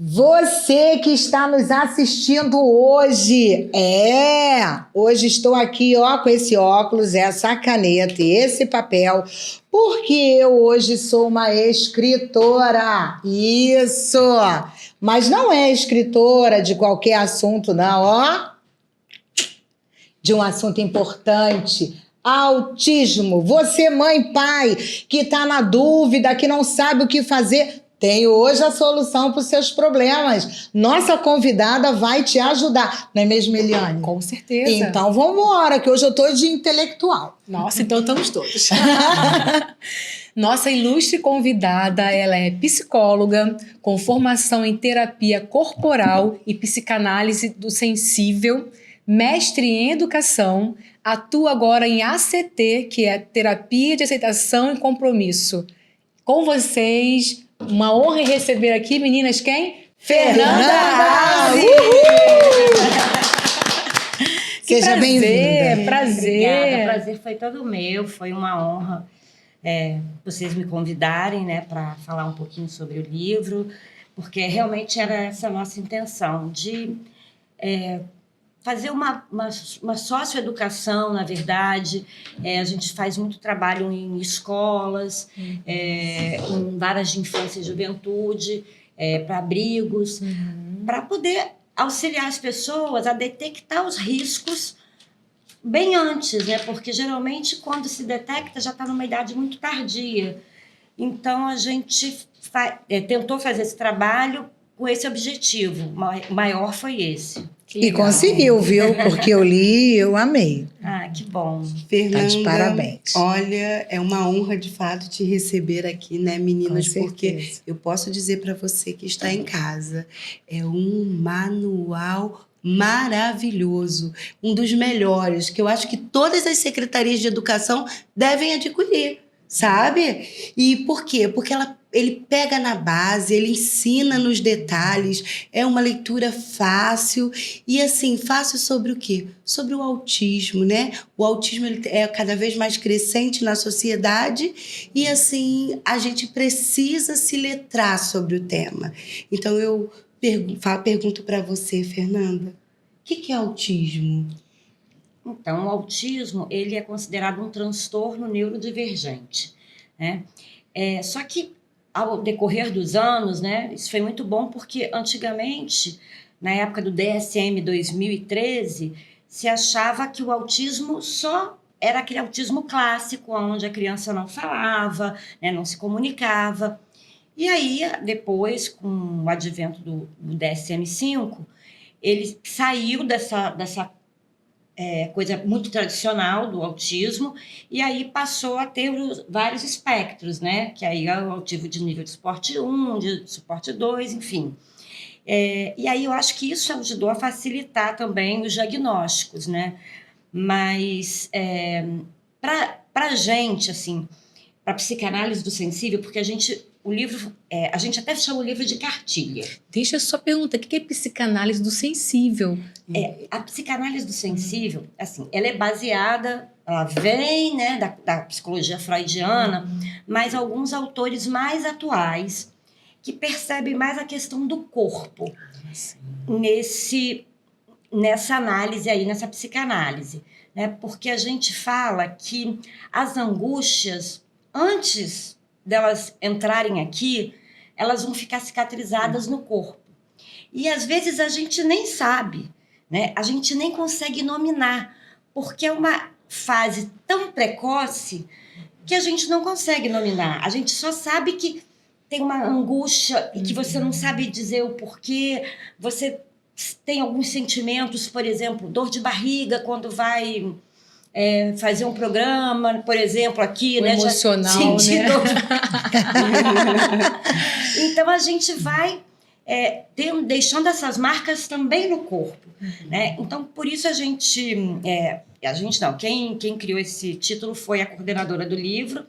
Você que está nos assistindo hoje, hoje estou aqui, ó, com esse óculos, essa caneta e esse papel, porque eu hoje sou uma escritora, isso, mas não é escritora de qualquer assunto não, ó, de um assunto importante, autismo. Você, mãe, pai, que está na dúvida, que não sabe o que fazer, tem hoje a solução para os seus problemas. Nossa convidada vai te ajudar. Não é mesmo, Eliane? Com certeza. Então, vamos embora, que hoje eu estou de intelectual. Nossa, então estamos todos. Nossa ilustre convidada, ela é psicóloga, com formação em terapia corporal e psicanálise do sensível, mestre em educação, atua agora em ACT, que é Terapia de Aceitação e Compromisso. Com vocês... Uma honra em receber aqui, meninas, quem? Fernanda Arrasi! Seja bem-vinda. Prazer. Obrigada, o prazer foi todo meu, foi uma honra vocês me convidarem, né, para falar um pouquinho sobre o livro, porque realmente era essa a nossa intenção, de fazer uma socioeducação, na verdade. A gente faz muito trabalho em escolas, em varas de infância e juventude, para abrigos, para poder auxiliar as pessoas a detectar os riscos bem antes, né? Porque geralmente quando se detecta já está numa idade muito tardia. Então a gente tentou fazer esse trabalho com esse objetivo, o maior foi esse. E conseguiu, viu? Porque eu li e eu amei. Ah, que bom. Fernanda, tá de parabéns. Olha, é uma honra de fato te receber aqui, né, meninas? Com porque certeza. eu posso dizer para você que está em casa, é um manual maravilhoso, um dos melhores, que eu acho que todas as secretarias de educação devem adquirir, sabe? E por quê? Porque ele pega na base, ele ensina nos detalhes, é uma leitura fácil e assim, fácil sobre o quê? Sobre o autismo, né? O autismo ele é cada vez mais crescente na sociedade e assim, a gente precisa se letrar sobre o tema. Então eu pergunto para você, Fernanda, o que é autismo? Então, o autismo ele é considerado um transtorno neurodivergente, né? Só que ao decorrer dos anos, né, isso foi muito bom porque antigamente, na época do DSM 2013, se achava que o autismo só era aquele autismo clássico, onde a criança não falava, né, não se comunicava. E aí, depois, com o advento do DSM-5, ele saiu dessa coisa muito tradicional do autismo, e aí passou a ter vários espectros, né? Que aí é o autismo de nível de suporte 1, de suporte 2, enfim. E aí eu acho que isso ajudou a facilitar também os diagnósticos, né? Mas para a gente, assim, para psicanálise do sensível, porque o livro, a gente até chama o livro de cartilha. Deixa eu só perguntar, o que é psicanálise do sensível? A psicanálise do sensível, assim, ela é baseada, ela vem, né, da psicologia freudiana, mas alguns autores mais atuais que percebem mais a questão do corpo nessa análise aí, nessa psicanálise, né? Porque a gente fala que as angústias, antes delas entrarem aqui, elas vão ficar cicatrizadas no corpo. E às vezes a gente nem sabe, né? A gente nem consegue nominar, porque é uma fase tão precoce que a gente não consegue nominar. A gente só sabe que tem uma angústia e que você não sabe dizer o porquê. Você tem alguns sentimentos, por exemplo, dor de barriga quando vai fazer um programa, por exemplo, aqui, o né? Emocional, né? Então a gente vai deixando essas marcas também no corpo, né? Então por isso quem criou esse título foi a coordenadora do livro,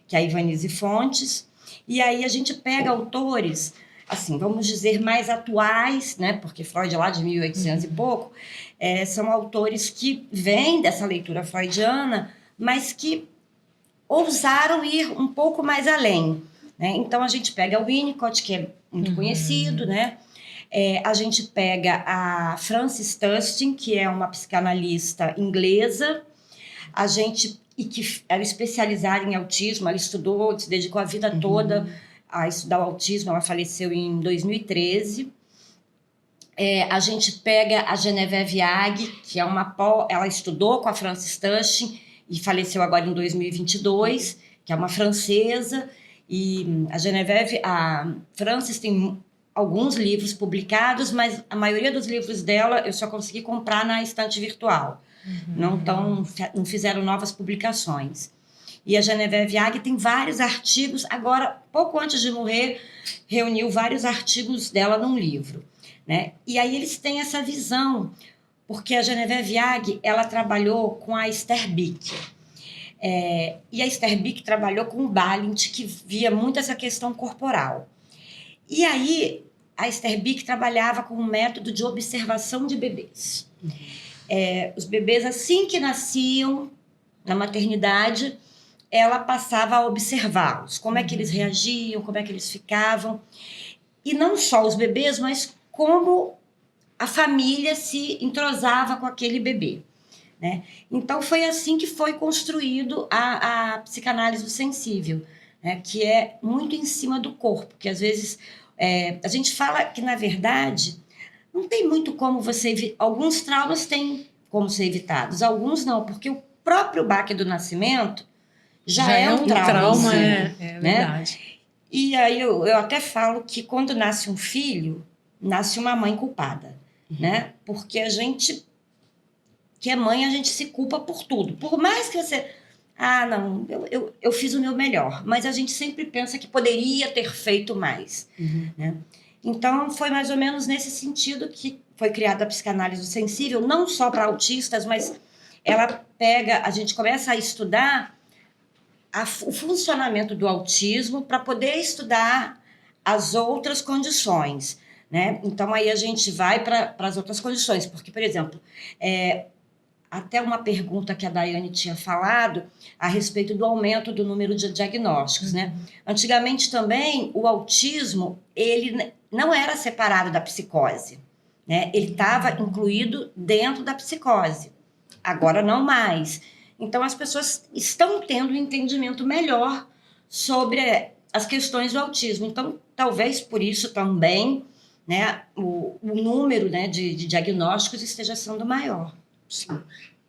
que é a Ivanise Fontes, e aí a gente pega autores, assim, vamos dizer, mais atuais, né? Porque Freud é lá de 1800 e pouco, são autores que vêm dessa leitura freudiana, mas que ousaram ir um pouco mais além, né? Então a gente pega o Winnicott, que é muito conhecido, né? A gente pega a Frances Tustin, que é uma psicanalista inglesa, e que era especializada em autismo, ela estudou, se dedicou a vida toda a estudar o autismo, ela faleceu em 2013. A gente pega a Genevieve Agg, que é ela estudou com a Frances Tustin e faleceu agora em 2022, que é uma francesa, e a Frances tem alguns livros publicados, mas a maioria dos livros dela eu só consegui comprar na estante virtual. Não fizeram novas publicações. E a Genevieve Agg tem vários artigos, agora, pouco antes de morrer, reuniu vários artigos dela num livro, né? E aí eles têm essa visão, porque a Genevieve Agg, ela trabalhou com a Esther Bick. E a Esther Bick trabalhou com o Balint, que via muito essa questão corporal. E aí, a Esther Bick trabalhava com um método de observação de bebês. Os bebês, assim que nasciam na maternidade, ela passava a observá-los, como é que eles reagiam, como é que eles ficavam. E não só os bebês, mas como a família se entrosava com aquele bebê, né? Então, foi assim que foi construído a psicanálise do sensível, né? Que é muito em cima do corpo, que às vezes a gente fala que, na verdade, não tem muito como você... Alguns traumas têm como ser evitados, alguns não, porque o próprio baque do nascimento já é um trauma. É né? verdade. E aí eu até falo que quando nasce um filho, nasce uma mãe culpada, né? Porque a gente, que é mãe, a gente se culpa por tudo. Por mais que você... não, eu fiz o meu melhor, mas a gente sempre pensa que poderia ter feito mais, né? Então, foi mais ou menos nesse sentido que foi criada a psicanálise do sensível, não só para autistas, mas a gente começa a estudar o funcionamento do autismo para poder estudar as outras condições, né? Então, aí a gente vai para as outras condições, porque, por exemplo, até uma pergunta que a Daiane tinha falado a respeito do aumento do número de diagnósticos, né? Antigamente também, o autismo, ele não era separado da psicose, né? Ele estava incluído dentro da psicose. Agora não mais. Então, as pessoas estão tendo um entendimento melhor sobre as questões do autismo. Então, talvez por isso também, né, o número, né, de diagnósticos esteja sendo maior. Sim,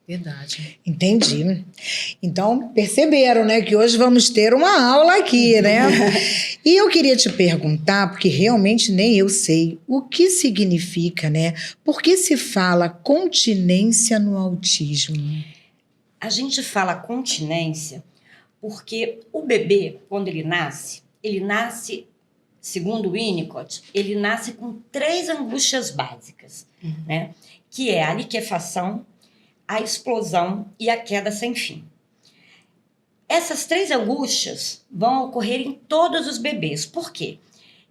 verdade. Entendi. Então, perceberam, né, que hoje vamos ter uma aula aqui, né? E eu queria te perguntar, porque realmente nem eu sei, o que significa, né? Por que se fala continência no autismo? A gente fala continência porque o bebê, quando ele nasce, segundo o Winnicott, ele nasce com 3 angústias básicas, né? Que é a liquefação, a explosão e a queda sem fim. Essas 3 angústias vão ocorrer em todos os bebês. Por quê?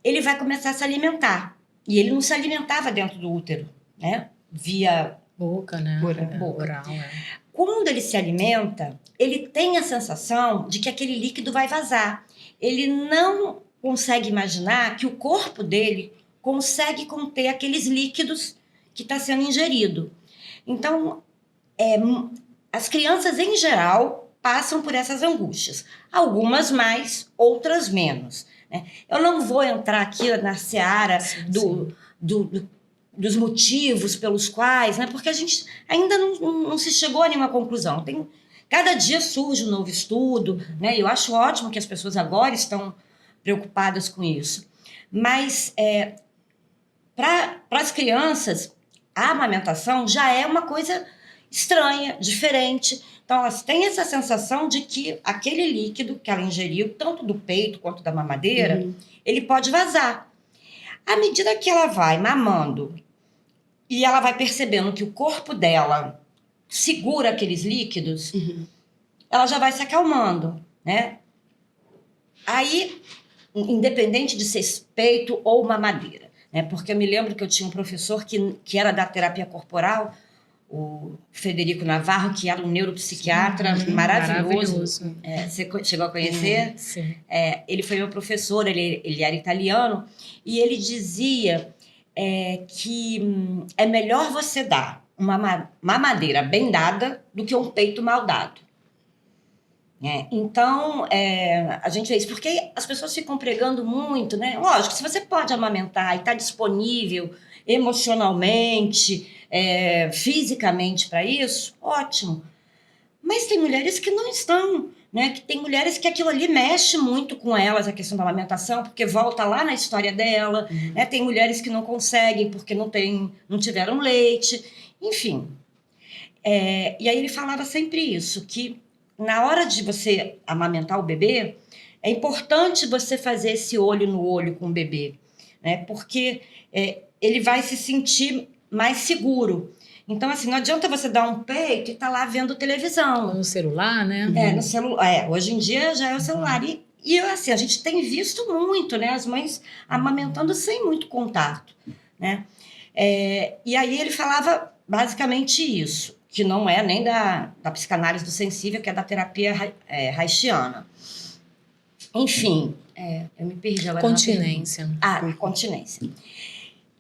Ele vai começar a se alimentar. E ele não se alimentava dentro do útero, né? Via boca, né? Boca. Oral, Quando ele se alimenta, ele tem a sensação de que aquele líquido vai vazar. Ele não consegue imaginar que o corpo dele consegue conter aqueles líquidos que está sendo ingerido. Então, as crianças, em geral, passam por essas angústias. Algumas mais, outras menos, né? Eu não vou entrar aqui na seara dos motivos pelos quais, né? Porque a gente ainda não se chegou a nenhuma conclusão. Cada dia surge um novo estudo, né? Eu acho ótimo que as pessoas agora estão preocupadas com isso. Mas, para as crianças, a amamentação já é uma coisa estranha, diferente. Então, elas têm essa sensação de que aquele líquido que ela ingeriu, tanto do peito quanto da mamadeira, ele pode vazar. À medida que ela vai mamando e ela vai percebendo que o corpo dela segura aqueles líquidos, ela já vai se acalmando, né? Aí, independente de ser peito ou mamadeira, né? Porque eu me lembro que eu tinha um professor que era da terapia corporal, o Frederico Navarro, que era um neuropsiquiatra maravilhoso. Você chegou a conhecer? Sim. Ele foi meu professor, ele era italiano, e ele dizia que é melhor você dar uma mamadeira bem dada do que um peito mal dado. Então, a gente vê isso, porque as pessoas ficam pregando muito, né? Lógico, se você pode amamentar e está disponível emocionalmente, fisicamente para isso, ótimo. Mas tem mulheres que não estão, né? Que tem mulheres que aquilo ali mexe muito com elas, a questão da amamentação, porque volta lá na história dela, né? Tem mulheres que não conseguem porque não tiveram leite, enfim. E aí ele falava sempre isso, que na hora de você amamentar o bebê, é importante você fazer esse olho no olho com o bebê, né? Porque ele vai se sentir mais seguro. Então, assim, não adianta você dar um peito e estar lá vendo televisão. No celular, né? No celular. Hoje em dia já é o celular. E assim, a gente tem visto muito, né? As mães amamentando sem muito contato, né? E aí ele falava basicamente isso, que não é nem da psicanálise do sensível, que é da terapia haitiana. Enfim, eu me perdi agora. Continência. Continência.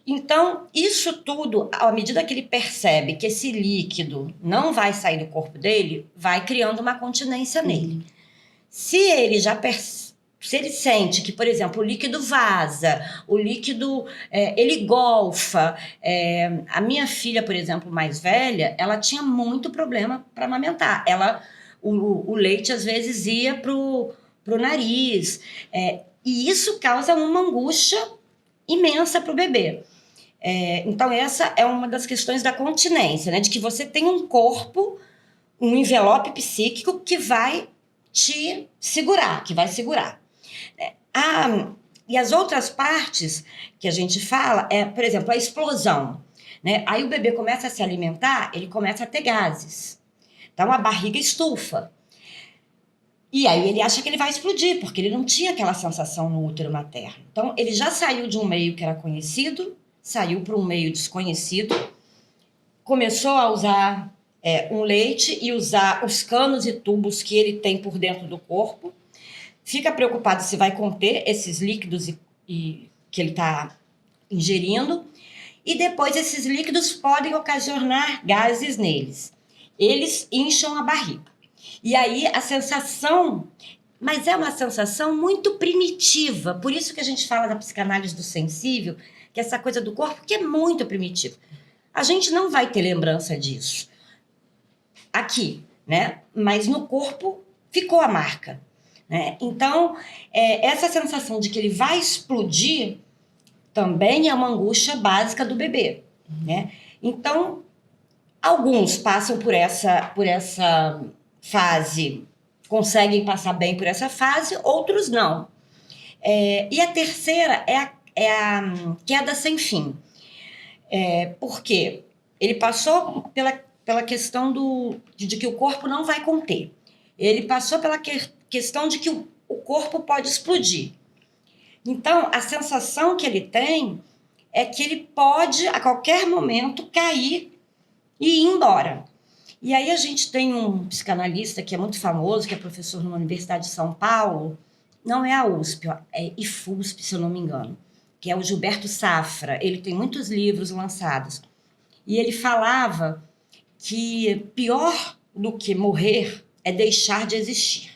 Então, isso tudo, à medida que ele percebe que esse líquido não vai sair do corpo dele, vai criando uma continência nele. Se ele se ele sente que, por exemplo, o líquido vaza, o líquido ele golfa. A minha filha, por exemplo, mais velha, ela tinha muito problema para amamentar. O leite, às vezes, ia pro nariz. E isso causa uma angústia imensa para o bebê. Então, essa é uma das questões da continência, né? De que você tem um corpo, um envelope psíquico que vai te segurar, que vai segurar. E as outras partes que a gente fala por exemplo, a explosão, né? Aí o bebê começa a se alimentar, ele começa a ter gases. Então, a barriga estufa. E aí ele acha que ele vai explodir, porque ele não tinha aquela sensação no útero materno. Então, ele já saiu de um meio que era conhecido, saiu para um meio desconhecido, começou a usar um leite e usar os canos e tubos que ele tem por dentro do corpo, fica preocupado se vai conter esses líquidos que ele está ingerindo, e depois esses líquidos podem ocasionar gases neles. Eles incham a barriga. E aí a sensação, mas é uma sensação muito primitiva, por isso que a gente fala da psicanálise do sensível, que é essa coisa do corpo que é muito primitiva. A gente não vai ter lembrança disso aqui, né? Mas no corpo ficou a marca. Então, essa sensação de que ele vai explodir também é uma angústia básica do bebê, né? Então, alguns passam por essa fase, conseguem passar bem por essa fase, outros não. E a terceira é a queda sem fim. Porque ele passou pela questão de que o corpo não vai conter. Ele passou pela questão de que o corpo pode explodir. Então, a sensação que ele tem é que ele pode, a qualquer momento, cair e ir embora. E aí a gente tem um psicanalista que é muito famoso, que é professor na Universidade de São Paulo, não é a USP, é IFUSP, se eu não me engano, que é o Gilberto Safra. Ele tem muitos livros lançados. E ele falava que pior do que morrer é deixar de existir.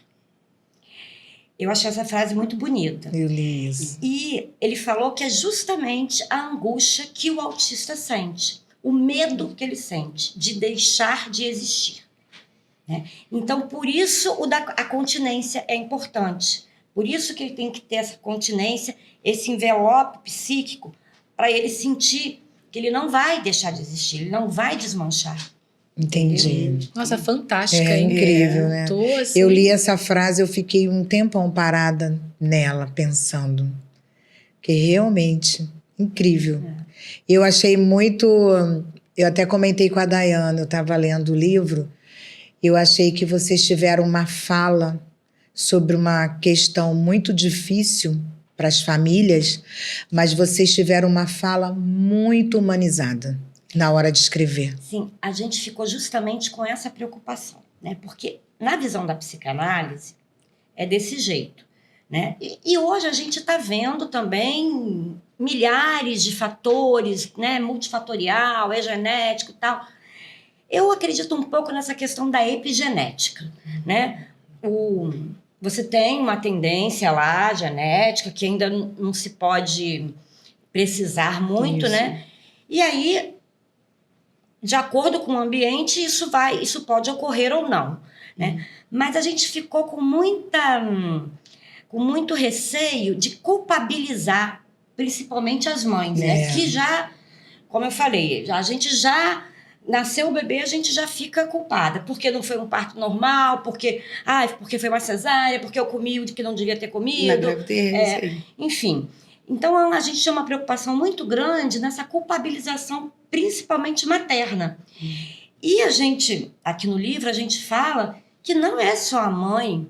Eu achei essa frase muito bonita. Eu li isso. E ele falou que é justamente a angústia que o autista sente, o medo que ele sente de deixar de existir. Então, por isso a continência é importante. Por isso que ele tem que ter essa continência, esse envelope psíquico, para ele sentir que ele não vai deixar de existir, ele não vai desmanchar. Entendi. Nossa, fantástica, É hein? incrível, né? Tô, assim, Eu li essa frase, eu fiquei um tempão parada nela, pensando. Que realmente, incrível. Eu achei muito... Eu até comentei com a Dayana, eu estava lendo o livro, eu achei que vocês tiveram uma fala sobre uma questão muito difícil para as famílias, mas vocês tiveram uma fala muito humanizada na hora de escrever. Sim, a gente ficou justamente com essa preocupação, né? Porque na visão da psicanálise é desse jeito, né? E hoje a gente está vendo também milhares de fatores, né? Multifatorial, é genético e tal. Eu acredito um pouco nessa questão da epigenética, né? Você tem uma tendência lá, genética, que ainda não se pode precisar muito, Isso. né? E aí, de acordo com o ambiente, isso pode ocorrer ou não, né? Mas a gente ficou com muito receio de culpabilizar, principalmente as mães, né? Que já, como eu falei, a gente já nasceu o bebê, a gente já fica culpada, porque não foi um parto normal, porque foi uma cesárea, porque eu comi o que não devia ter comido. Na gravidez, enfim. Então, a gente tem uma preocupação muito grande nessa culpabilização, principalmente materna. E a gente, aqui no livro, a gente fala que não é só a mãe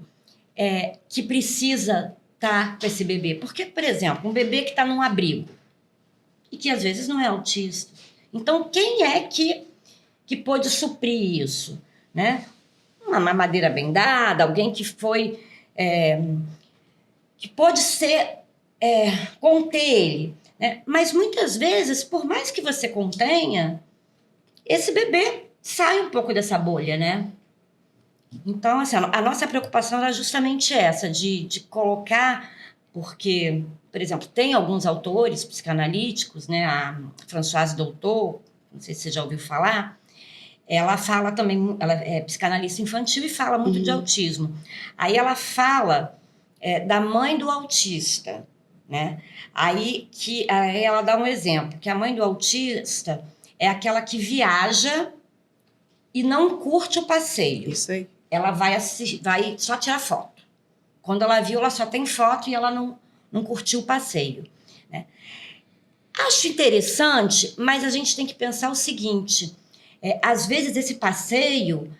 que precisa estar com esse bebê. Porque, por exemplo, um bebê que está num abrigo e que às vezes não é autista. Então, quem é que pôde suprir isso? Né? Uma mamadeira bem dada, alguém que foi... que pôde ser... conter ele, né? Mas muitas vezes, por mais que você contenha, esse bebê sai um pouco dessa bolha, né? Então, assim, a nossa preocupação era justamente essa, de colocar, porque, por exemplo, tem alguns autores psicanalíticos, né? A Françoise Doutor, não sei se você já ouviu falar, ela fala também, ela é psicanalista infantil e fala muito de autismo. Aí ela fala da mãe do autista, né? Aí ela dá um exemplo, que a mãe do autista é aquela que viaja e não curte o passeio. Isso aí. Ela vai só tirar foto. Quando ela viu, ela só tem foto e ela não curtiu o passeio, né? Acho interessante, mas a gente tem que pensar o seguinte, às vezes esse passeio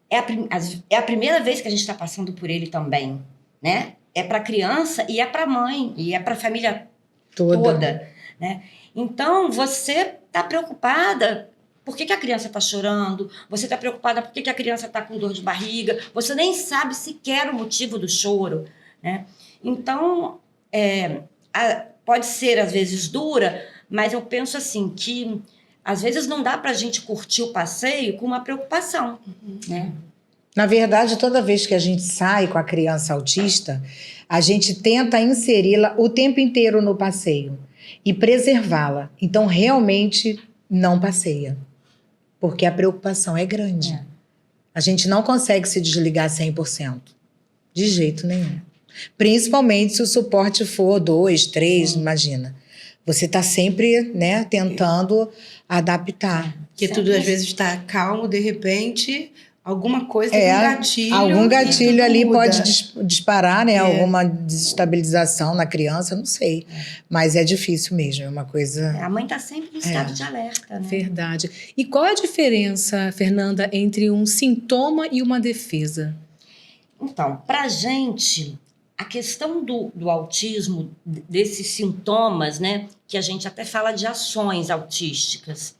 é a primeira vez que a gente está passando por ele também, né? É para a criança e é para a mãe, e é para a família toda, né? Então, você está preocupada por que a criança está chorando, você está preocupada por que a criança está com dor de barriga, você nem sabe sequer o motivo do choro, né? Então, pode ser às vezes dura, mas eu penso assim, que às vezes não dá para a gente curtir o passeio com uma preocupação, né? Na verdade, toda vez que a gente sai com a criança autista, a gente tenta inseri-la o tempo inteiro no passeio e preservá-la. Então, realmente, não passeia. Porque a preocupação é grande. A gente não consegue se desligar 100%. De jeito nenhum. Principalmente se o suporte for 2, 3, imagina. Você está sempre, né, tentando adaptar. Porque tudo às vezes está calmo, de repente... Alguma coisa, gatilho. Algum gatilho ali muda. pode disparar, né? Alguma desestabilização na criança, não sei. Mas é difícil mesmo, é uma coisa... A mãe está sempre no estado de alerta, né? Verdade. E qual a diferença, Fernanda, entre um sintoma e uma defesa? Então, para a gente, a questão do autismo, desses sintomas, né? Que a gente até fala de ações autísticas,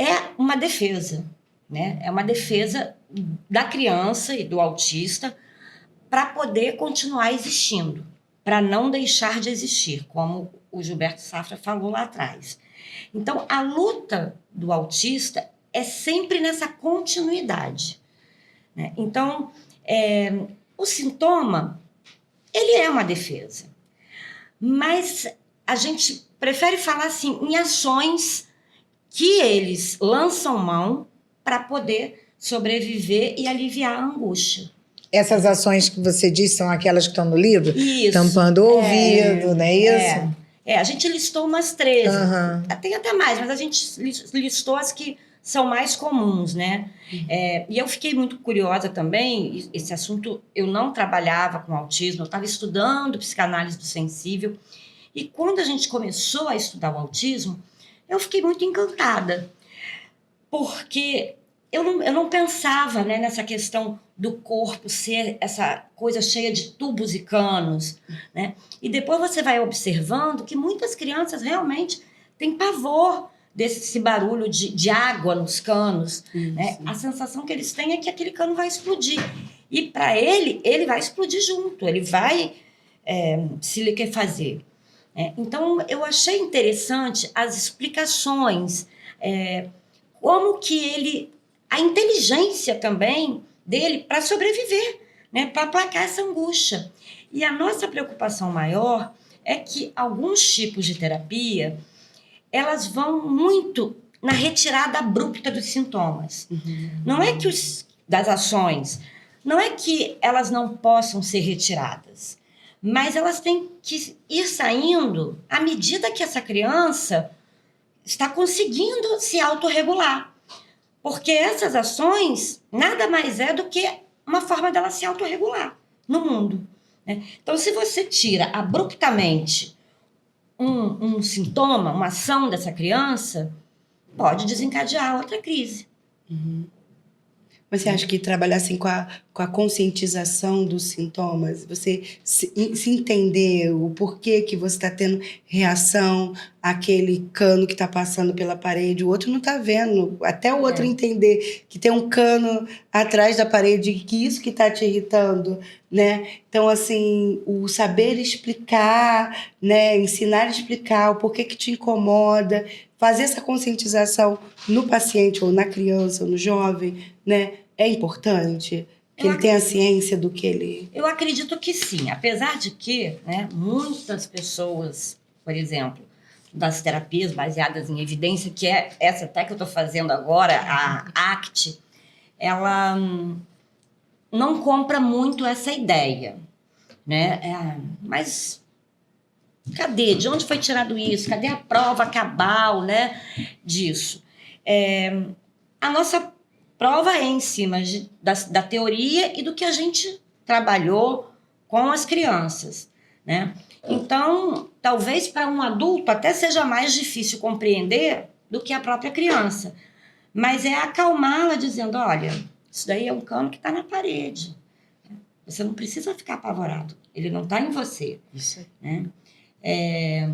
é uma defesa, né? É uma defesa da criança e do autista para poder continuar existindo, para não deixar de existir, como o Gilberto Safra falou lá atrás. Então, a luta do autista é sempre nessa continuidade, né? Então, o sintoma, ele é uma defesa, mas a gente prefere falar assim em ações que eles lançam mão para poder sobreviver e aliviar a angústia. Essas ações que você disse são aquelas que estão no livro? Isso. Tampando o ouvido, não é isso? A gente listou umas 13. Uhum. Tem até mais, mas a gente listou as que são mais comuns, né? E eu fiquei muito curiosa também, esse assunto, eu não trabalhava com autismo, eu estava estudando psicanálise do sensível, e quando a gente começou a estudar o autismo, eu fiquei muito encantada, porque eu não pensava, né, nessa questão do corpo ser essa coisa cheia de tubos e canos, né? E depois você vai observando que muitas crianças realmente têm pavor desse barulho de água nos canos, né? A sensação que eles têm é que aquele cano vai explodir. E para ele vai explodir junto, ele vai se liquefazer. Então, eu achei interessante as explicações, como que a inteligência também dele para sobreviver, né, para aplacar essa angústia. E a nossa preocupação maior é que alguns tipos de terapia, elas vão muito na retirada abrupta dos sintomas. Não é que das ações, não é que elas não possam ser retiradas, mas elas têm que ir saindo à medida que essa criança está conseguindo se autorregular. Porque essas ações nada mais é do que uma forma dela se autorregular no mundo, né? Então, se você tira abruptamente um sintoma, uma ação dessa criança, pode desencadear outra crise. Você acha que trabalhar assim com a conscientização dos sintomas, você se entender o porquê que você está tendo reação àquele cano que está passando pela parede, o outro não está vendo, até o outro entender que tem um cano atrás da parede, que isso que está te irritando, né? Então, assim, o saber explicar, né? Ensinar a explicar o porquê que te incomoda, fazer essa conscientização no paciente ou na criança ou no jovem, né? É importante que ele tenha ciência do que ele... Eu acredito que sim, apesar de que, né, muitas pessoas, por exemplo, das terapias baseadas em evidência, que é essa até que eu estou fazendo agora, a ACT, ela não compra muito essa ideia, né? Mas cadê? De onde foi tirado isso? Cadê a prova cabal, né, disso? A nossa prova é em cima da teoria e do que a gente trabalhou com as crianças, né? Então, talvez para um adulto até seja mais difícil compreender do que a própria criança. Mas é acalmá-la dizendo, olha, isso daí é um cano que está na parede. Você não precisa ficar apavorado. Ele não está em você. Isso. Né? É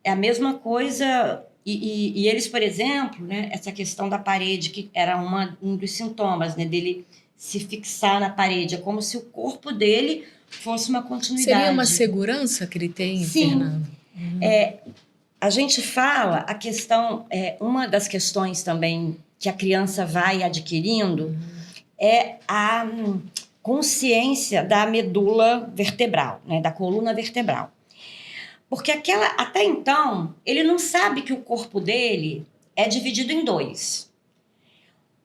a mesma coisa... E eles, por exemplo, né, essa questão da parede, que era um dos sintomas, né, dele se fixar na parede. É como se o corpo dele fosse uma continuidade. Seria uma segurança que ele tem, Sim. Fernanda? A gente fala, a questão, uma das questões também que a criança vai adquirindo é a consciência da medula vertebral, né, da coluna vertebral. Porque até então, ele não sabe que o corpo dele é dividido em dois.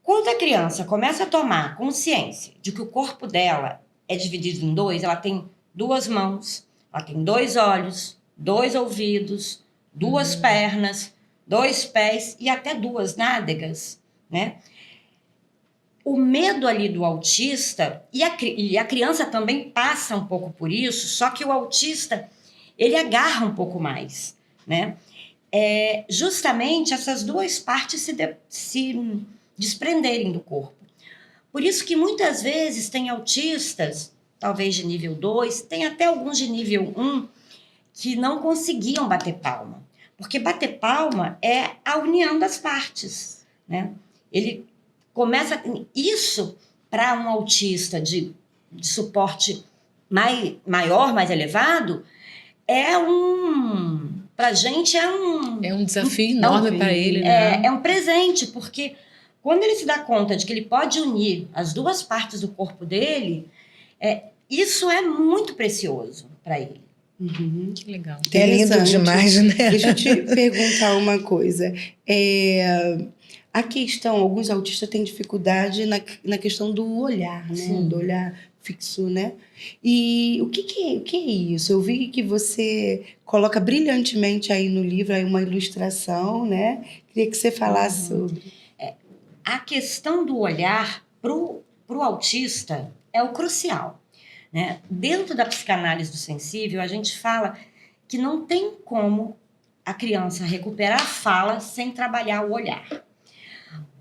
Quando a criança começa a tomar consciência de que o corpo dela é dividido em dois, ela tem 2 mãos, ela tem 2 olhos, 2 ouvidos, 2 pernas, 2 pés e até 2 nádegas, né? O medo ali do autista, e a criança também passa um pouco por isso, só que o autista... ele agarra um pouco mais, né? Justamente essas 2 partes se desprenderem do corpo. Por isso que muitas vezes tem autistas, talvez de nível 2, tem até alguns de nível 1, que não conseguiam bater palma. Porque bater palma é a união das partes, né? Ele começa... Isso, para um autista de suporte maior, mais elevado... pra gente é um desafio enorme para ele, né? É um presente, porque quando ele se dá conta de que ele pode unir as 2 partes do corpo dele, isso é muito precioso para ele. Que legal. É lindo demais, né? Deixa eu te perguntar uma coisa. A questão, alguns autistas têm dificuldade na questão do olhar, né? Sim. Do olhar fixo, né? E o que é isso? Eu vi que você coloca brilhantemente aí no livro aí uma ilustração, né? Queria que você falasse sobre. A questão do olhar pro autista é o crucial, né? Dentro da psicanálise do sensível, a gente fala que não tem como a criança recuperar a fala sem trabalhar o olhar.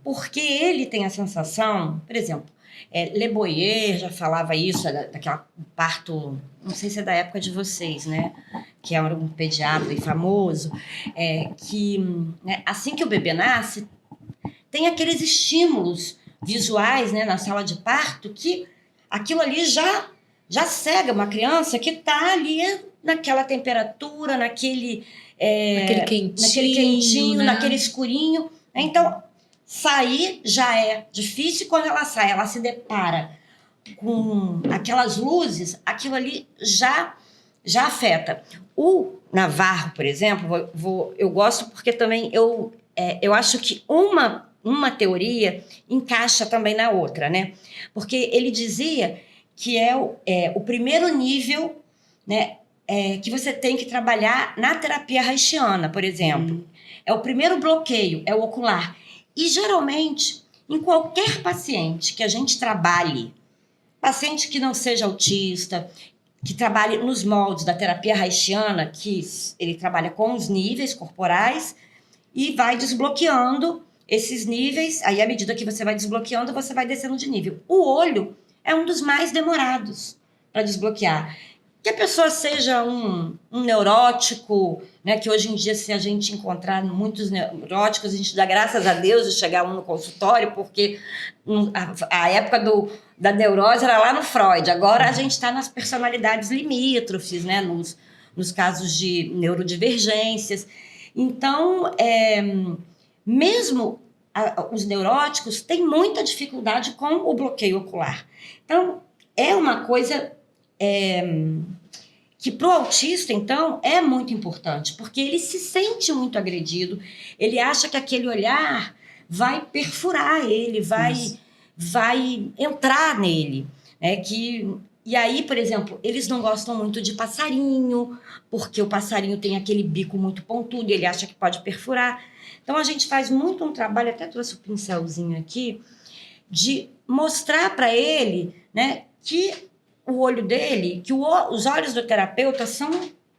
Porque ele tem a sensação, por exemplo, Le Boyer já falava isso, daquela parto, não sei se é da época de vocês, né? Que é um pediatra e famoso, que né, assim que o bebê nasce, tem aqueles estímulos visuais, né, na sala de parto, que aquilo ali já já cega uma criança que está ali naquela temperatura, naquele quentinho, né? naquele escurinho. Então, sair já é difícil. Quando ela sai, ela se depara com aquelas luzes, aquilo ali já afeta. O Navarro, por exemplo, eu gosto porque também eu acho que uma teoria encaixa também na outra, né? Porque ele dizia que o primeiro nível, né, que você tem que trabalhar na terapia haitiana, por exemplo. É o primeiro bloqueio, é o ocular. E, geralmente, em qualquer paciente que a gente trabalhe, paciente que não seja autista, que trabalhe nos moldes da terapia haitiana, que ele trabalha com os níveis corporais e vai desbloqueando esses níveis. Aí, à medida que você vai desbloqueando, você vai descendo de nível. O olho é um dos mais demorados para desbloquear. Que a pessoa seja um neurótico, né, que hoje em dia, se a gente encontrar muitos neuróticos, a gente dá graças a Deus de chegar no consultório, porque a época da neurose era lá no Freud. Agora a gente está nas personalidades limítrofes, né, nos casos de neurodivergências. Então, mesmo os neuróticos têm muita dificuldade com o bloqueio ocular. Então, é uma coisa que para o autista, então, é muito importante, porque ele se sente muito agredido, ele acha que aquele olhar vai perfurar ele, vai entrar nele. E aí, por exemplo, eles não gostam muito de passarinho, porque o passarinho tem aquele bico muito pontudo e ele acha que pode perfurar. Então, a gente faz muito um trabalho, até trouxe o pincelzinho aqui, de mostrar para ele, né, que o olho dele, que os olhos do terapeuta são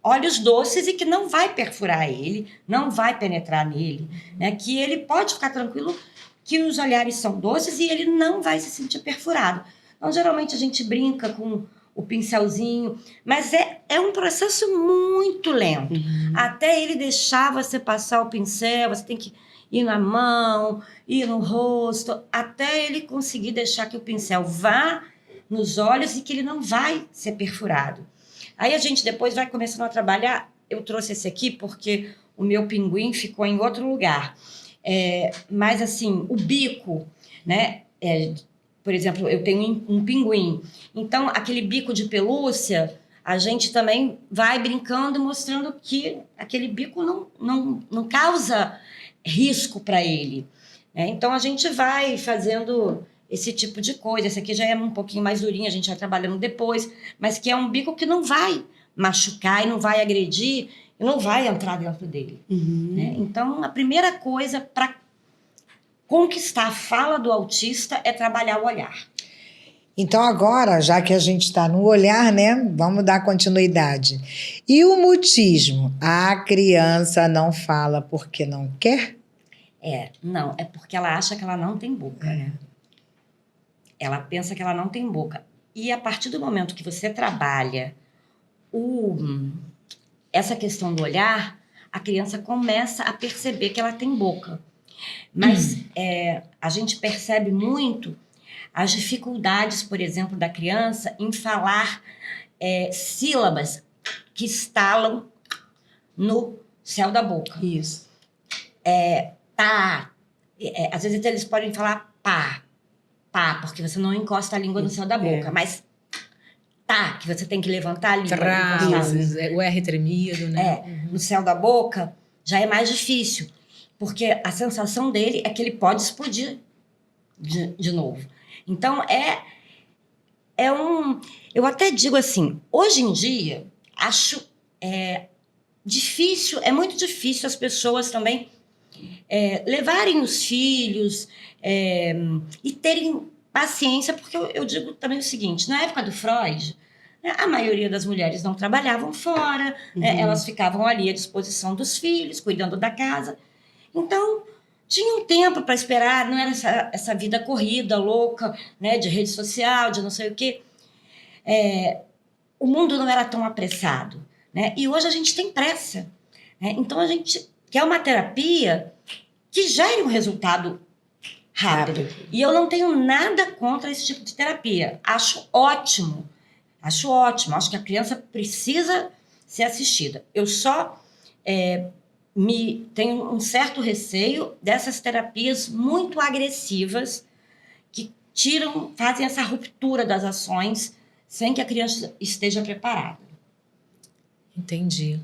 olhos doces e que não vai perfurar ele, não vai penetrar nele, né? Que ele pode ficar tranquilo que os olhares são doces e ele não vai se sentir perfurado. Então, geralmente, a gente brinca com o pincelzinho, mas é um processo muito lento. Até ele deixar você passar o pincel, você tem que ir na mão, ir no rosto, até ele conseguir deixar que o pincel vá nos olhos e que ele não vai ser perfurado. Aí a gente depois vai começando a trabalhar. Eu trouxe esse aqui porque o meu pinguim ficou em outro lugar. Mas assim, o bico, né? Por exemplo, eu tenho um pinguim. Então, aquele bico de pelúcia, a gente também vai brincando e mostrando que aquele bico não causa risco para ele. Então, a gente vai fazendo esse tipo de coisa. Esse aqui já é um pouquinho mais durinho, a gente vai trabalhando depois, mas que é um bico que não vai machucar e não vai agredir e não vai entrar dentro dele. Né? Então, a primeira coisa para conquistar a fala do autista é trabalhar o olhar. Então agora, já que a gente está no olhar, né, vamos dar continuidade. E o mutismo? A criança não fala porque não quer? Não, é porque ela acha que ela não tem boca, né? Ela pensa que ela não tem boca. E a partir do momento que você trabalha essa questão do olhar, a criança começa a perceber que ela tem boca. Mas a gente percebe muito as dificuldades, por exemplo, da criança em falar sílabas que estalam no céu da boca. Isso. Tá. Às vezes eles podem falar pá, porque você não encosta a língua no céu da boca, mas tá, que você tem que levantar a língua. O R tremido, né? No céu da boca já é mais difícil, porque a sensação dele é que ele pode explodir de novo. Então, eu até digo assim, hoje em dia, acho difícil, é muito difícil as pessoas também levarem os filhos e terem paciência, porque eu digo também o seguinte, na época do Freud, né, a maioria das mulheres não trabalhavam fora, elas ficavam ali à disposição dos filhos, cuidando da casa. Então, tinha um tempo para esperar, não era essa vida corrida, louca, né, de rede social, de não sei o quê. O mundo não era tão apressado, né? E hoje a gente tem pressa. Né? Então, a gente quer uma terapia que gere um resultado rápido. E eu não tenho nada contra esse tipo de terapia. Acho ótimo. Acho ótimo, acho que a criança precisa ser assistida. Eu só tenho um certo receio dessas terapias muito agressivas que fazem essa ruptura das ações sem que a criança esteja preparada. Entendi.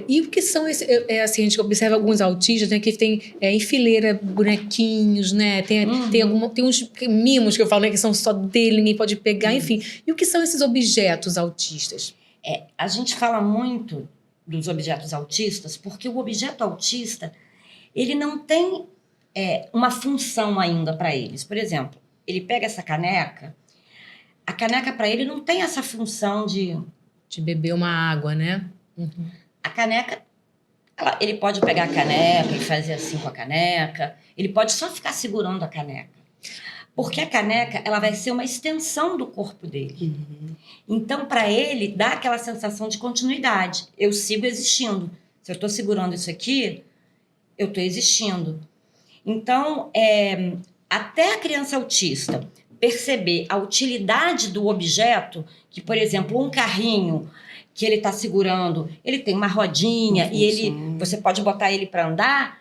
E o que são esses... assim, a gente observa alguns autistas, né, que tem em fileira bonequinhos, né? Tem uns mimos que eu falo, né, que são só dele, ninguém pode pegar, enfim. E o que são esses objetos autistas? A gente fala muito dos objetos autistas porque o objeto autista, ele não tem uma função ainda para eles. Por exemplo, ele pega essa caneca, a caneca para ele não tem essa função de beber uma água, né? Uhum. A caneca, ele pode pegar a caneca e fazer assim com a caneca, ele pode só ficar segurando a caneca. Porque a caneca, ela vai ser uma extensão do corpo dele. Uhum. Então, para ele, dá aquela sensação de continuidade. Eu sigo existindo. Se eu estou segurando isso aqui, eu estou existindo. Então, até a criança autista perceber a utilidade do objeto, que, por exemplo, um carrinho que ele está segurando, ele tem uma rodinha e você pode botar ele para andar,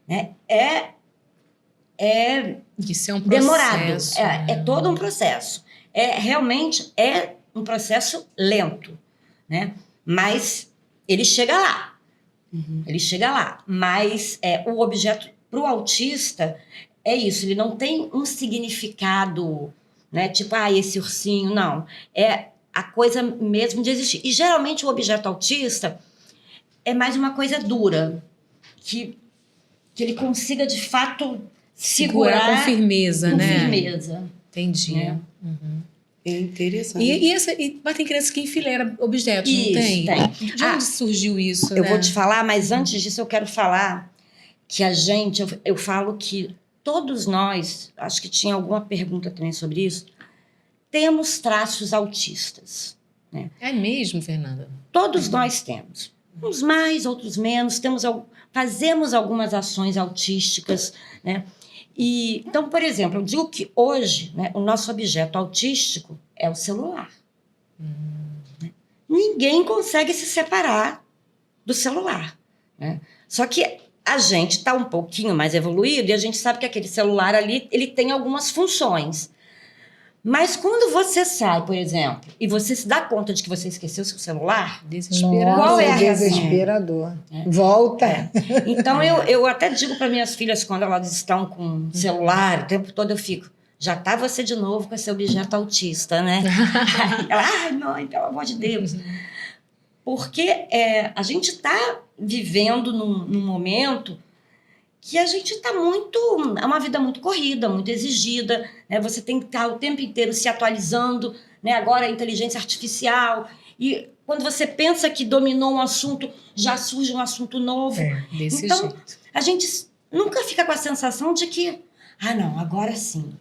né? Isso é um processo, demorado. né? É todo um processo. Realmente é um processo lento, né? Mas ele chega lá. Uhum. Ele chega lá. Mas o objeto para o autista é isso, ele não tem um significado, né? Tipo, esse ursinho, não. É a coisa mesmo de existir. E geralmente o objeto autista é mais uma coisa dura, que ele consiga de fato segurar com firmeza, né? Com firmeza. Entendi. Né? Uhum. É interessante. Mas tem crianças que enfileiram objetos, isso, não tem? Tem. De onde surgiu isso, eu né? vou te falar, mas antes disso eu quero falar que a gente, eu falo que todos nós, acho que tinha alguma pergunta também sobre isso, temos traços autistas. Né? É mesmo, Fernanda? Todos nós temos. Uns mais, outros menos. Fazemos algumas ações autísticas. Né? Então, por exemplo, eu digo que hoje, né, o nosso objeto autístico é o celular. Né? Ninguém consegue se separar do celular. Né? Só que a gente está um pouquinho mais evoluído e a gente sabe que aquele celular ali, ele tem algumas funções. Mas quando você sai, por exemplo, e você se dá conta de que você esqueceu seu celular... Desesperador. Qual é a reação? Desesperador. Volta. Então, eu até digo para minhas filhas, quando elas estão com celular, o tempo todo eu fico... Já tá você de novo com esse objeto autista, né? Ela, ai, mãe, pelo amor de Deus. Porque a gente está vivendo num momento que a gente está é uma vida muito corrida, muito exigida, né? Você tem que estar o tempo inteiro se atualizando, né? Agora a inteligência artificial, e quando você pensa que dominou um assunto, já surge um assunto novo. Desse então, jeito. a gente nunca fica com a sensação de que, não, agora sim.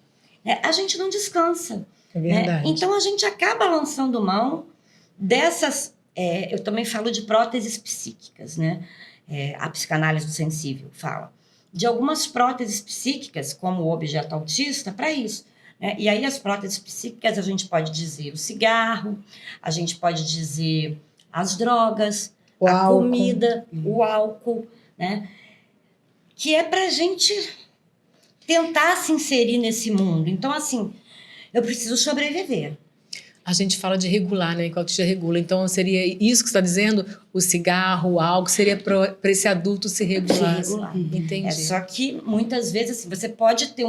A gente não descansa. É verdade. Né? Então, a gente acaba lançando mão dessas... eu também falo de próteses psíquicas, né? A psicanálise do sensível fala. De algumas próteses psíquicas, como o objeto autista, para isso. Né? E aí, as próteses psíquicas, a gente pode dizer o cigarro, a gente pode dizer as drogas, álcool. Comida, o álcool, né? Que é para a gente tentar se inserir nesse mundo. Então, assim, eu preciso sobreviver. A gente fala de regular, né? Que o autista regula. Então, seria isso que você está dizendo? O cigarro, o álcool, seria para esse adulto se regular. Entendi. Só que, muitas vezes, assim, você pode ter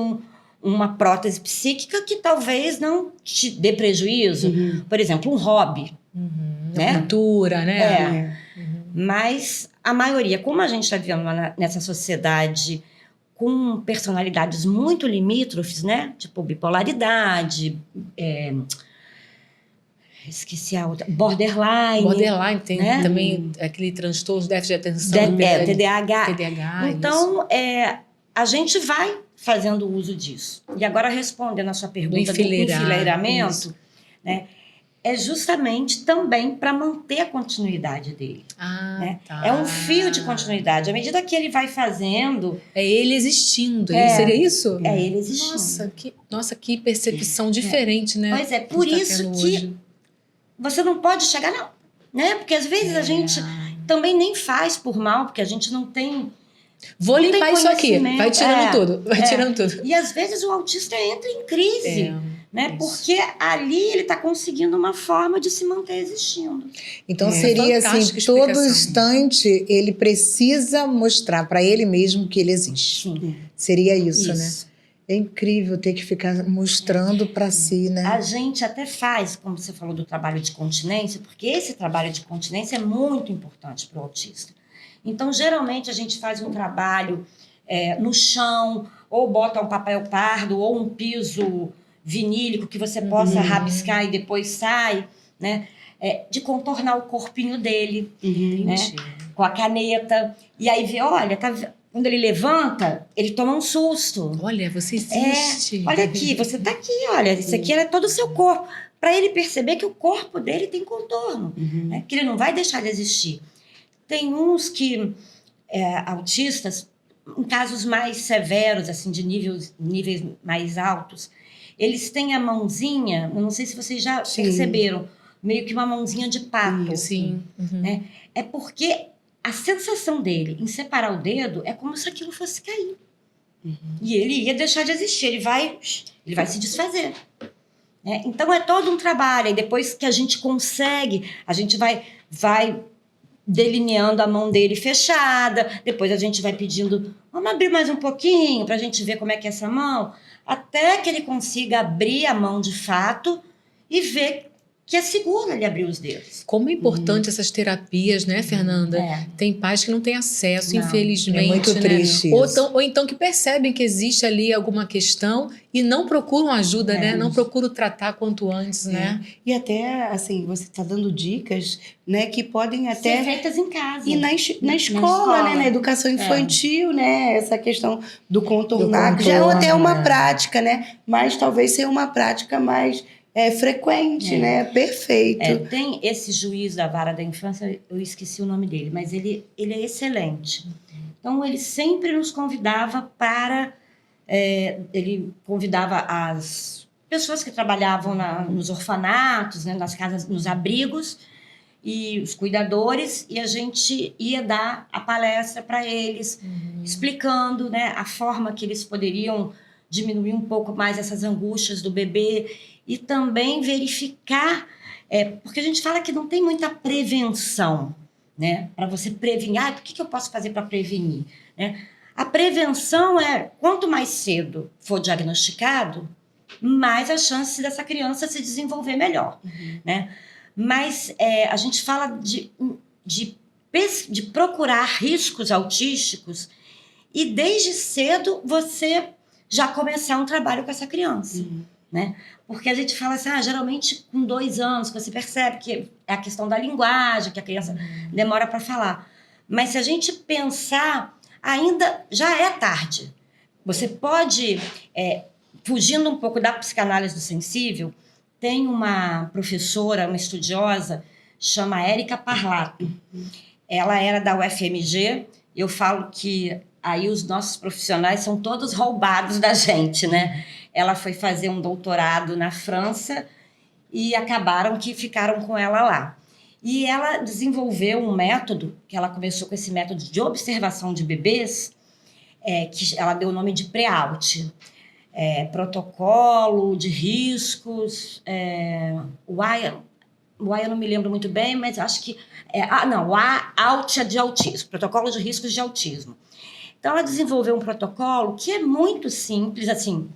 uma prótese psíquica que talvez não te dê prejuízo. Uhum. Por exemplo, um hobby. Uhum. Né? Cultura, né? Mas a maioria, como a gente está vivendo nessa sociedade com personalidades muito limítrofes, né? Tipo bipolaridade... esqueci a outra. Borderline. Borderline tem, né? Também aquele transtorno, déficit de atenção. TDAH. TDAH. Então, a gente vai fazendo uso disso. E agora, respondendo a sua pergunta do enfileiramento, né, é justamente também para manter a continuidade dele. Né? Tá. É um fio de continuidade. À medida que ele vai fazendo... É ele existindo. Seria isso? É ele existindo. Nossa, que percepção diferente, né? Pois é, por isso que você não pode chegar, não. Né? Porque às vezes a gente também nem faz por mal, porque a gente não tem... Vou não limpar tem isso aqui. conhecimento. Vai tirando tudo. Vai tirando tudo. E às vezes o autista entra em crise, né? Porque ali ele está conseguindo uma forma de se manter existindo. Então seria assim, Fantástica todo explicação. instante ele precisa mostrar para ele mesmo que ele existe. Sim. Seria isso, né? Isso. É incrível ter que ficar mostrando para si, né? A gente até faz, como você falou do trabalho de continência, porque esse trabalho de continência é muito importante para o autista. Então, geralmente, a gente faz um trabalho no chão, ou bota um papel pardo, ou um piso vinílico que você possa rabiscar e depois sai, né? De contornar o corpinho dele, né? Com a caneta. E aí vê, olha, quando ele levanta, ele toma um susto. Olha, você existe. Olha aqui, você tá aqui, olha, isso aqui é todo o seu corpo. Para ele perceber que o corpo dele tem contorno, né? Que ele não vai deixar de existir. Tem uns que, autistas, em casos mais severos, assim, de níveis mais altos, eles têm a mãozinha, eu não sei se vocês já perceberam, meio que uma mãozinha de pato. Sim. Né? É porque a sensação dele em separar o dedo é como se aquilo fosse cair. E ele ia deixar de existir, ele vai se desfazer. Né? Então é todo um trabalho, e depois que a gente consegue, a gente vai delineando a mão dele fechada, depois a gente vai pedindo, vamos abrir mais um pouquinho para a gente ver como é que é essa mão, até que ele consiga abrir a mão de fato e ver que é seguro ele abrir os dedos. Como é importante essas terapias, né, Fernanda? Tem pais que não têm acesso, infelizmente. É muito triste isso. Ou então que percebem que existe ali alguma questão e não procuram ajuda, né? Não procuram tratar quanto antes, né? E até, assim, você está dando dicas, né, que podem até... Ser feitas em casa. E na escola, né, na educação infantil, né, essa questão do contornar, que já é até uma prática, né, mas talvez seja uma prática mais frequente, né, perfeito. Tem esse juiz da vara da infância, eu esqueci o nome dele, mas ele é excelente. Então, ele sempre nos convidava para... ele convidava as pessoas que trabalhavam nos orfanatos, né, nas casas, nos abrigos, e os cuidadores, e a gente ia dar a palestra para eles, explicando, né, a forma que eles poderiam diminuir um pouco mais essas angústias do bebê e também verificar, porque a gente fala que não tem muita prevenção, né, para você prevenir. O que eu posso fazer para prevenir? Né? A prevenção quanto mais cedo for diagnosticado, mais a chance dessa criança se desenvolver melhor, né? Mas a gente fala de procurar riscos autísticos e desde cedo você já começar um trabalho com essa criança, né? Porque a gente fala assim, geralmente com 2 anos você percebe que é a questão da linguagem, que a criança demora para falar. Mas se a gente pensar, ainda já é tarde. Você pode, fugindo um pouco da psicanálise do sensível, tem uma professora, uma estudiosa, chama Érica Parlato. Ela era da UFMG. Eu falo que aí os nossos profissionais são todos roubados da gente, né? Ela foi fazer um doutorado na França e acabaram que ficaram com ela lá. E ela desenvolveu um método, que ela começou com esse método de observação de bebês, que ela deu o nome de PREAUT. Protocolo de riscos, o A eu não me lembro muito bem, mas acho que... o AUT é de autismo, protocolo de riscos de autismo. Então, ela desenvolveu um protocolo que é muito simples, assim,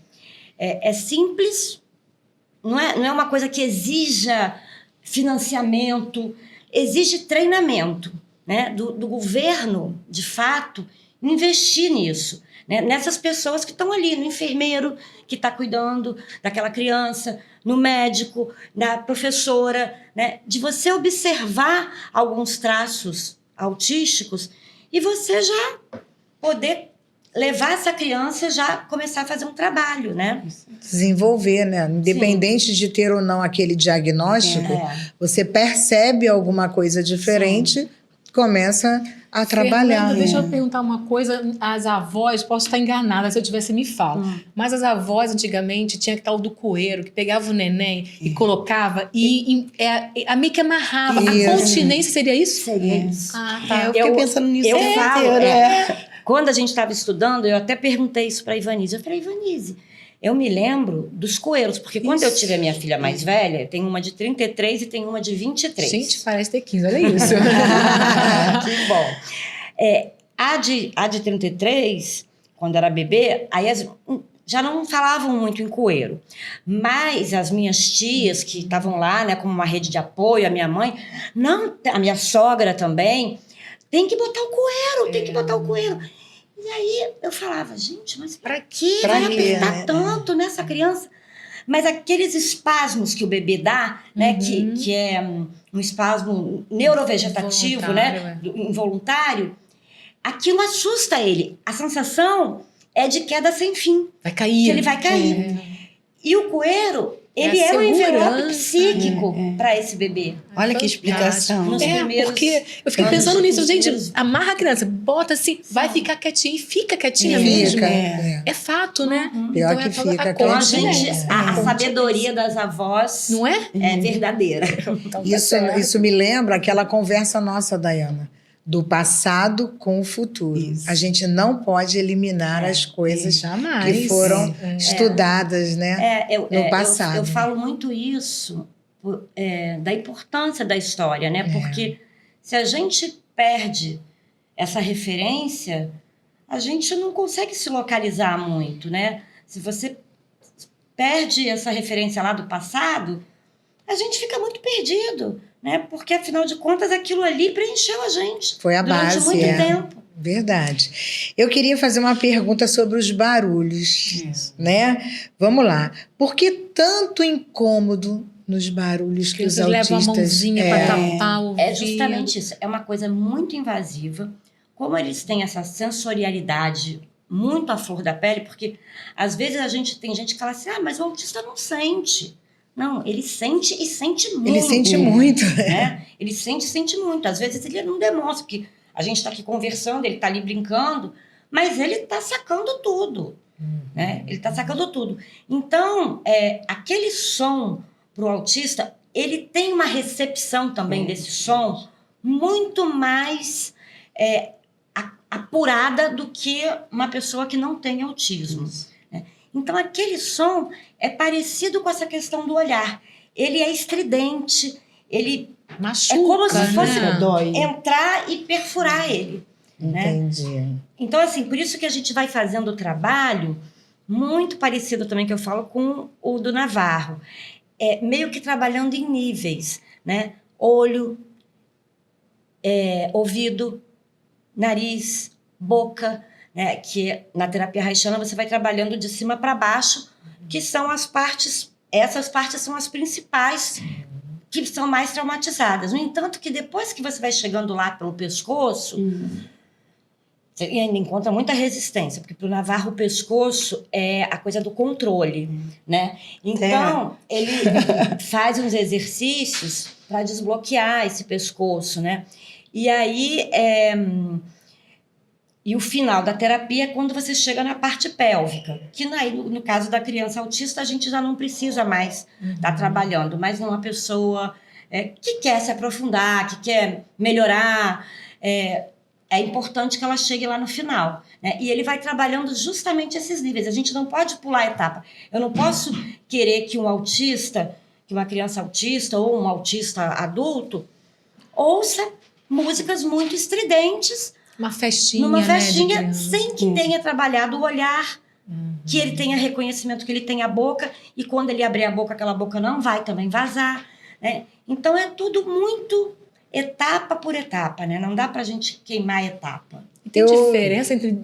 é simples, não é uma coisa que exija financiamento, exige treinamento, né, do governo, de fato, investir nisso, né, nessas pessoas que estão ali, no enfermeiro que está cuidando daquela criança, no médico, na professora, né, de você observar alguns traços autísticos e você já poder levar essa criança já começar a fazer um trabalho, né? Desenvolver, né? Independente de ter ou não aquele diagnóstico, você percebe alguma coisa diferente, começa a trabalhar. Fernanda, deixa né? eu perguntar uma coisa. As avós, posso estar enganada, se eu tivesse, me fala. Mas as avós, antigamente, tinha que tal do coeiro, que pegava o neném e colocava a meio que amarrava. Isso. A continência seria isso? Seria isso. Ah, tá. Eu fiquei pensando nisso Eu o tempo falo, inteiro, quando a gente estava estudando, eu até perguntei isso para a Ivanise. Eu falei, Ivanise, eu me lembro dos coeiros, porque quando eu tive a minha filha mais velha, tem uma de 33 e tem uma de 23. Gente, parece ter 15, olha isso. Que bom. A de 33, quando era bebê, aí já não falavam muito em coeiro. Mas as minhas tias, que estavam lá, né, como uma rede de apoio, a minha mãe, não, a minha sogra também, tem que botar o coeiro, tem que botar o coeiro. E aí eu falava, gente, mas pra quê? Pra Vai quê, apertar né? tanto nessa criança? Mas aqueles espasmos que o bebê dá, né, que é um espasmo neurovegetativo, né, involuntário, aquilo assusta ele. A sensação é de queda sem fim, Vai cair. que ele vai cair. E o coeiro, ele é um envelope psíquico para esse bebê. Olha que explicação. Nos primeiros porque eu fiquei anos, pensando nisso, nos gente, primeiros- amarra a criança, bota assim, vai ficar quietinha e fica quietinha Fica, mesmo. é. É fato, né? Pior Então, que é fica, Então, a continência. gente, a sabedoria das avós Não é? é verdadeira. Então, tá Isso, certo. isso me lembra aquela conversa nossa, Dayana, do passado com o futuro. Isso. A gente não pode eliminar as coisas Jamais. que foram É. estudadas, né? No passado. Eu falo muito isso da importância da história, né? Porque se a gente perde essa referência, a gente não consegue se localizar muito, né? Se você perde essa referência lá do passado, a gente fica muito perdido, né? Porque, afinal de contas, aquilo ali preencheu a gente Foi a durante base, muito é. tempo. Verdade. Eu queria fazer uma pergunta sobre os barulhos, né? Vamos lá. Por que tanto incômodo nos barulhos que os Crianças levam a autistas... mãozinha para tapar o É ouvido. justamente isso. É uma coisa muito invasiva. Como eles têm essa sensorialidade muito à flor da pele, porque às vezes tem gente que fala assim, mas o autista não sente. Não, ele sente e sente muito. Ele sente muito. Né? Ele sente e sente muito. Às vezes ele não demonstra, porque a gente está aqui conversando, ele está ali brincando, mas ele está sacando tudo. Né? Ele está sacando tudo. Então, aquele som para o autista, ele tem uma recepção também desse som muito mais apurada do que uma pessoa que não tem autismo. Né? Então, aquele som é parecido com essa questão do olhar. Ele é estridente, ele Machuca, é como se fosse né? Dói. entrar e perfurar ele. Né? Entendi. Então, assim, por isso que a gente vai fazendo o trabalho muito parecido também, que eu falo, com o do Navarro. Meio que trabalhando em níveis, né? Olho, ouvido, nariz, boca, né? Que na terapia haitiana você vai trabalhando de cima para baixo, que são as partes, essas partes são as principais que são mais traumatizadas. No entanto, que depois que você vai chegando lá pelo pescoço, você ainda encontra muita resistência, porque para o Navarro o pescoço é a coisa do controle, né? Então, ele faz uns exercícios para desbloquear esse pescoço, né? E aí, e o final da terapia é quando você chega na parte pélvica, que no caso da criança autista, a gente já não precisa mais estar trabalhando, mas numa pessoa que quer se aprofundar, que quer melhorar, é importante que ela chegue lá no final, né? E ele vai trabalhando justamente esses níveis. A gente não pode pular a etapa. Eu não posso querer que um autista, que uma criança autista ou um autista adulto ouça músicas muito estridentes Uma festinha, numa né, de festinha criança. sem que tenha trabalhado o olhar, que ele tenha reconhecimento, que ele tenha a boca, e quando ele abrir a boca, aquela boca não vai também vazar, né? Então é tudo muito etapa por etapa, né? Não dá pra gente queimar a etapa. E tem diferença entre...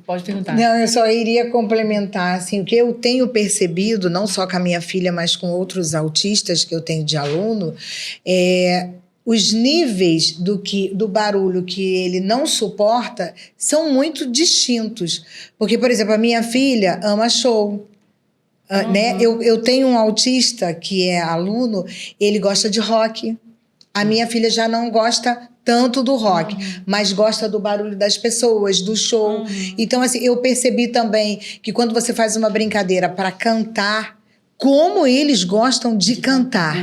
Pode perguntar. Não, eu só iria complementar, assim, o que eu tenho percebido, não só com a minha filha, mas com outros autistas que eu tenho de aluno, os níveis do barulho que ele não suporta são muito distintos. Porque, por exemplo, a minha filha ama show. Né? Eu tenho um autista que é aluno, ele gosta de rock. A minha filha já não gosta tanto do rock, mas gosta do barulho das pessoas, do show. Então, assim, eu percebi também que quando você faz uma brincadeira para cantar, como eles gostam de cantar.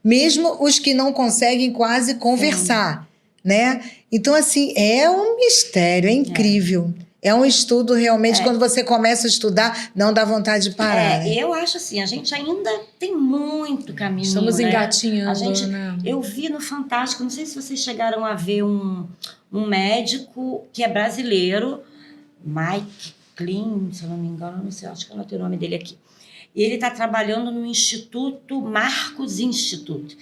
Mesmo os que não conseguem quase conversar, né? Então, assim, é um mistério, é incrível. É um estudo realmente, quando você começa a estudar, não dá vontade de parar. né? Eu acho assim, a gente ainda tem muito caminho, Estamos né? engatinhando, A gente, né? Eu vi no Fantástico, não sei se vocês chegaram a ver um médico que é brasileiro, Mike Klein, se eu não me engano, não sei, acho que eu não tenho o nome dele aqui. E ele está trabalhando no Instituto Marcos Institute,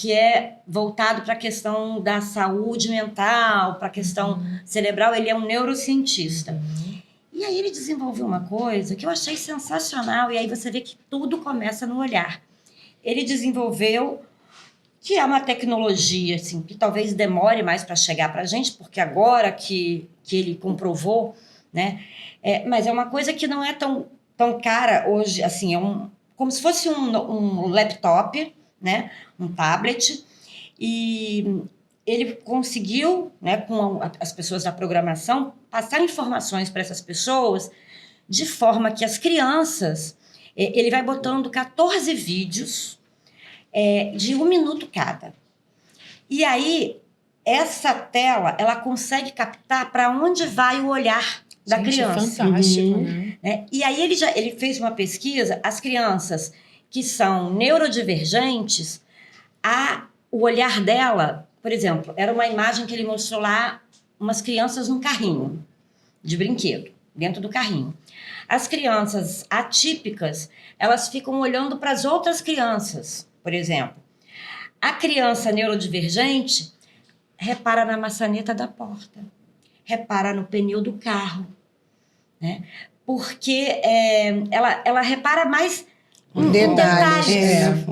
que é voltado para a questão da saúde mental, para a questão cerebral. Ele é um neurocientista. E aí ele desenvolveu uma coisa que eu achei sensacional, e aí você vê que tudo começa no olhar. Ele desenvolveu, que é uma tecnologia assim, que talvez demore mais para chegar para a gente, porque agora que ele comprovou, né? Mas é uma coisa que não é tão cara hoje, assim, como se fosse um laptop, né? Um tablet, e ele conseguiu, né, com as pessoas da programação, passar informações para essas pessoas de forma que as crianças, ele vai botando 14 vídeos de 1 minuto cada. E aí, essa tela, ela consegue captar para onde vai o olhar da criança. É fantástico, né? E aí ele fez uma pesquisa, as crianças que são neurodivergentes, o olhar dela, por exemplo, era uma imagem que ele mostrou lá, umas crianças num carrinho de brinquedo, dentro do carrinho. As crianças atípicas, elas ficam olhando para as outras crianças, por exemplo. A criança neurodivergente repara na maçaneta da porta, repara no pneu do carro, né? Porque ela repara mais em detalhes.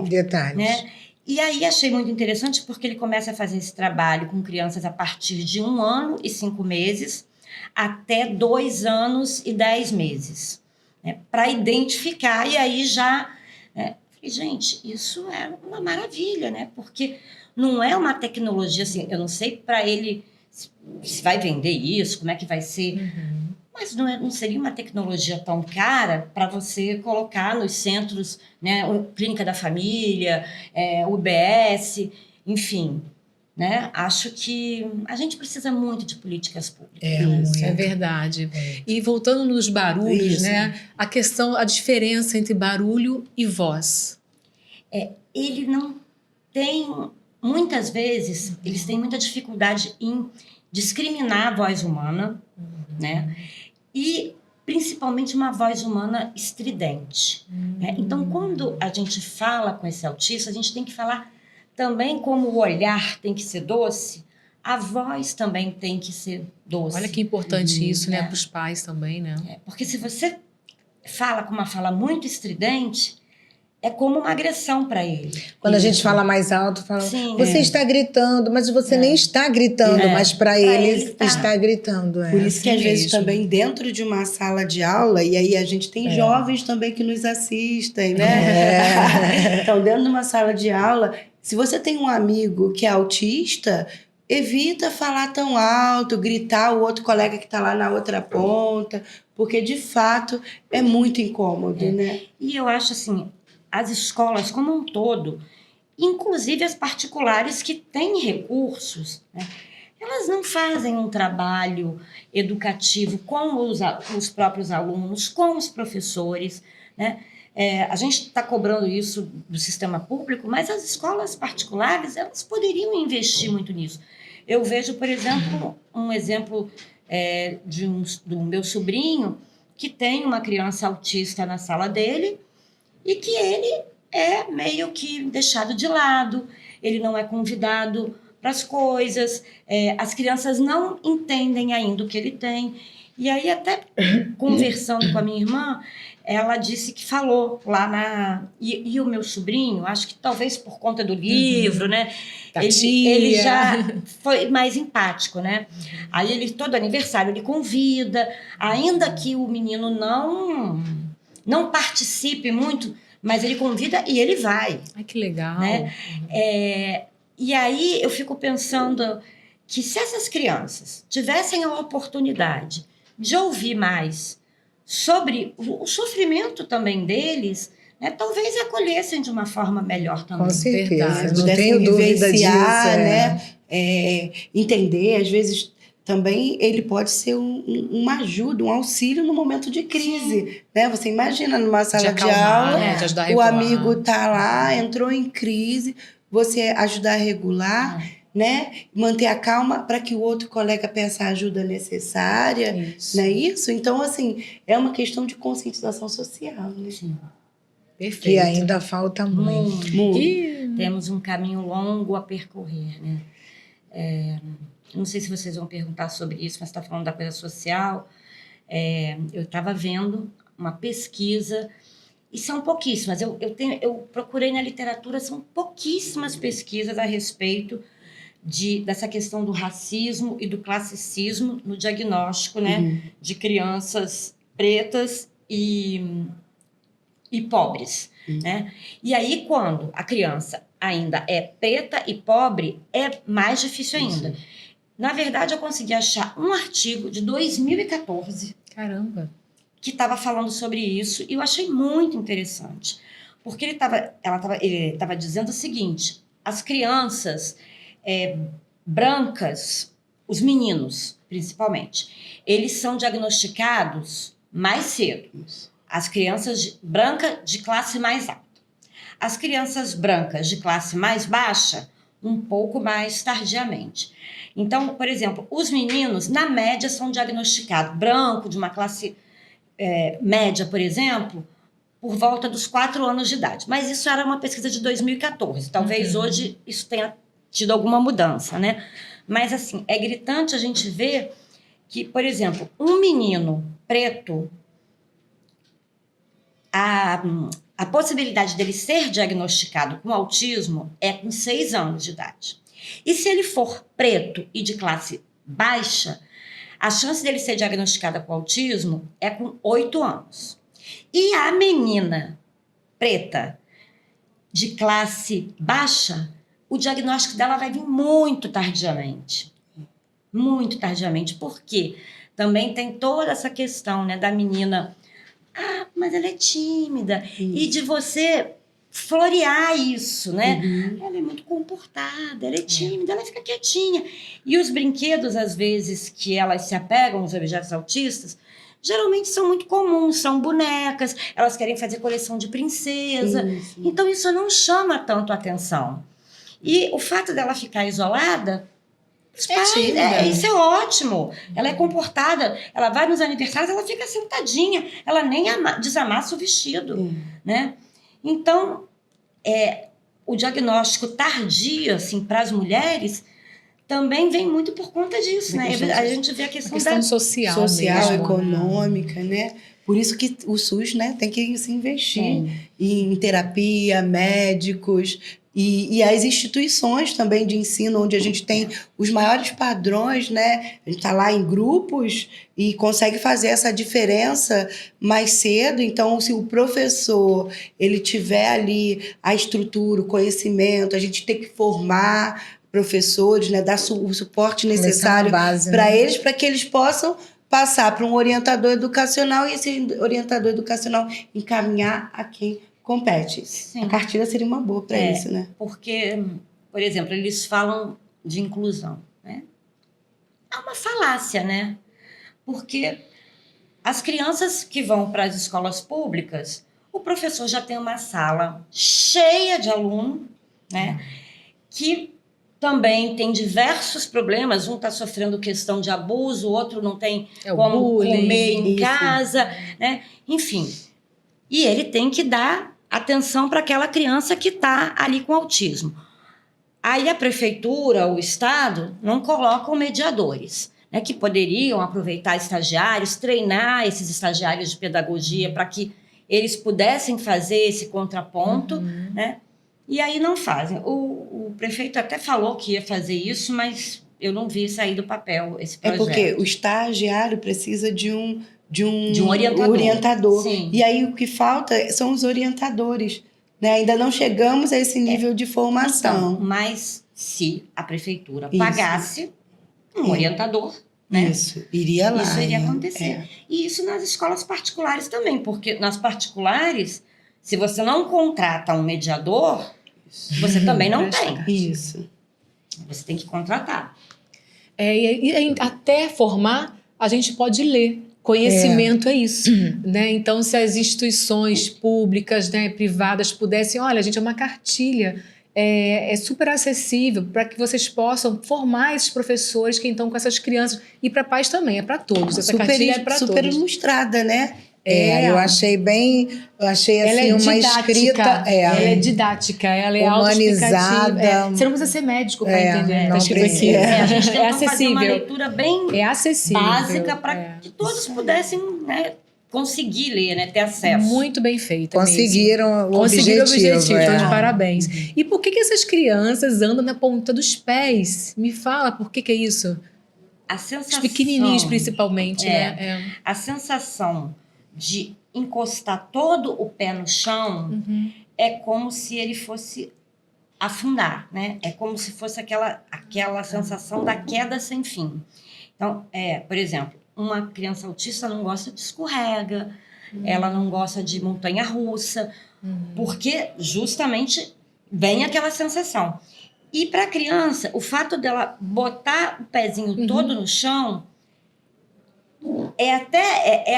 Detalhes. Né? E aí achei muito interessante porque ele começa a fazer esse trabalho com crianças a partir de 1 ano e 5 meses até 2 anos e 10 meses, né? Para identificar, e aí já... gente, isso é uma maravilha, né? Porque não é uma tecnologia assim, eu não sei para ele se vai vender isso, como é que vai ser, mas não seria uma tecnologia tão cara para você colocar nos centros, né? Clínica da Família, UBS, enfim, né? Acho que a gente precisa muito de políticas públicas. Isso, é verdade. E voltando nos barulhos, né? A diferença entre barulho e voz. Ele não tem, muitas vezes, eles têm muita dificuldade em discriminar a voz humana, né? E principalmente uma voz humana estridente, né? Então, quando a gente fala com esse autista, a gente tem que falar também como o olhar tem que ser doce, a voz também tem que ser doce. Olha que importante isso, né? Para os pais também, né? Porque se você fala com uma fala muito estridente, é como uma agressão para ele. Quando a gente fala mais alto, fala, Sim, você está gritando, mas você nem está gritando, mas para ele está gritando. Por isso assim que às vezes mesmo. também dentro de uma sala de aula, e aí a gente tem jovens também que nos assistem, né? Então, dentro de uma sala de aula, se você tem um amigo que é autista, evita falar tão alto, gritar o outro colega que está lá na outra ponta, porque de fato é muito incômodo, né? E eu acho assim, as escolas como um todo, inclusive as particulares que têm recursos, né, elas não fazem um trabalho educativo com os próprios alunos, com os professores, né? A gente está cobrando isso do sistema público, mas as escolas particulares, elas poderiam investir muito nisso. Eu vejo, por exemplo, um exemplo do meu sobrinho, que tem uma criança autista na sala dele, e que ele é meio que deixado de lado, ele não é convidado para as coisas, as crianças não entendem ainda o que ele tem. E aí, até conversando com a minha irmã, ela disse que falou lá E o meu sobrinho, acho que talvez por conta do livro, né? Ele já foi mais empático, né? Aí todo aniversário ele convida, ainda que o menino não participe muito, mas ele convida e ele vai. Ai, que legal. Né? E aí eu fico pensando que se essas crianças tivessem a oportunidade de ouvir mais sobre o sofrimento também deles, né, talvez acolhessem de uma forma melhor também. Com certeza, Verdade. não tenho dúvida disso. Né? Entender, às vezes também ele pode ser uma ajuda, um auxílio no momento de crise, né? Você imagina numa sala de aula, né? De ajudar a o regular. amigo tá lá, entrou em crise, você ajudar a regular, né? Manter a calma para que o outro colega peça a ajuda necessária, Isso. não é isso? Então, assim, é uma questão de conscientização social, né? Sim. Perfeito. Que ainda falta muito. Muito. E Temos um caminho longo a percorrer, né? Não sei se vocês vão perguntar sobre isso, mas está falando da coisa social. Eu estava vendo uma pesquisa, e são pouquíssimas. Eu procurei na literatura, são pouquíssimas pesquisas a respeito dessa questão do racismo e do classicismo no diagnóstico, né, de crianças pretas e pobres, né? E aí, quando a criança ainda é preta e pobre, é mais difícil ainda. Na verdade, eu consegui achar um artigo de 2014 caramba. que estava falando sobre isso e eu achei muito interessante. Porque ele estava dizendo o seguinte, as crianças brancas, os meninos, principalmente, eles são diagnosticados mais cedo. As crianças brancas de classe mais alta. As crianças brancas de classe mais baixa, um pouco mais tardiamente. Então, por exemplo, os meninos, na média, são diagnosticados branco, de uma classe média, por exemplo, por volta dos 4 anos de idade. Mas isso era uma pesquisa de 2014. Talvez hoje isso tenha tido alguma mudança, né? Mas, assim, é gritante a gente ver que, por exemplo, um menino preto, a possibilidade dele ser diagnosticado com autismo é com 6 anos de idade. E se ele for preto e de classe baixa, a chance dele ser diagnosticada com autismo é com 8 anos. E a menina preta de classe baixa, o diagnóstico dela vai vir muito tardiamente. Muito tardiamente. Por quê? Também tem toda essa questão, né, da menina... mas ela é tímida. E de você florear isso, né? Ela é muito comportada, ela é tímida, ela fica quietinha. E os brinquedos, às vezes, que elas se apegam aos objetos autistas, geralmente são muito comuns, são bonecas, elas querem fazer coleção de princesa. Então, isso não chama tanto atenção. E o fato dela ficar isolada... isso é ótimo. Ela é comportada, ela vai nos aniversários, ela fica sentadinha, ela nem desamassa o vestido, né? Então, o diagnóstico tardio, assim, para as mulheres, também vem muito por conta disso, né? A gente vê a questão social mesmo, econômica, né? Por isso que o SUS, né, tem que se investir em terapia, médicos... E as instituições também de ensino, onde a gente tem os maiores padrões, né? A gente está lá em grupos e consegue fazer essa diferença mais cedo. Então, se o professor ele tiver ali a estrutura, o conhecimento, a gente tem que formar professores, né? Dar o suporte necessário para eles, para que eles possam passar para um orientador educacional e esse orientador educacional encaminhar a quem compete. Sim. A cartilha seria uma boa para isso, né? Porque, por exemplo, eles falam de inclusão, né? É uma falácia, né? Porque as crianças que vão para as escolas públicas, o professor já tem uma sala cheia de aluno, né? Que também tem diversos problemas. Um está sofrendo questão de abuso, o outro não tem como comer em casa, né? Enfim. E ele tem que dar atenção para aquela criança que está ali com autismo. Aí a prefeitura, o Estado, não colocam mediadores, né, que poderiam aproveitar estagiários, treinar esses estagiários de pedagogia para que eles pudessem fazer esse contraponto, né? E aí não fazem. O prefeito até falou que ia fazer isso, mas eu não vi sair do papel esse projeto. É porque o estagiário precisa de um orientador. Sim. E aí o que falta são os orientadores, né? Ainda não chegamos a esse nível de formação. Então, mas se a prefeitura Isso. pagasse um orientador, né? Isso, iria lá. Isso iria né? acontecer. E isso nas escolas particulares também, porque nas particulares, se você não contrata um mediador, você também não tem. Isso. Você tem que contratar. E até formar, a gente pode ler. Conhecimento é isso, né? Então, se as instituições públicas, né, privadas pudessem, olha, gente, é uma cartilha, é super acessível para que vocês possam formar esses professores que estão com essas crianças e para pais também, é para todos. Essa cartilha é para super todos. ilustrada, né? Eu achei assim Ela é uma didática, escrita ela é didática, ela é humanizada. autoexplicativa. Você não precisa ser médico para entender. não Tá escrito aqui. precisa. A gente É tentou fazer uma acessível. leitura bem É acessível. básica para que todos pudessem, né, conseguir ler, né, ter acesso. Muito bem feita. Conseguiram o Conseguiram objetivo. o objetivo, então de é. parabéns. E por que essas crianças andam na ponta dos pés? Me fala, por que é isso? A Os sensação, pequenininhos, principalmente, né? a sensação de encostar todo o pé no chão é como se ele fosse afundar, né? É como se fosse aquela sensação da queda sem fim. Então, por exemplo, uma criança autista não gosta de escorrega, ela não gosta de montanha-russa, porque justamente vem aquela sensação. E para a criança, o fato dela botar o pezinho todo no chão é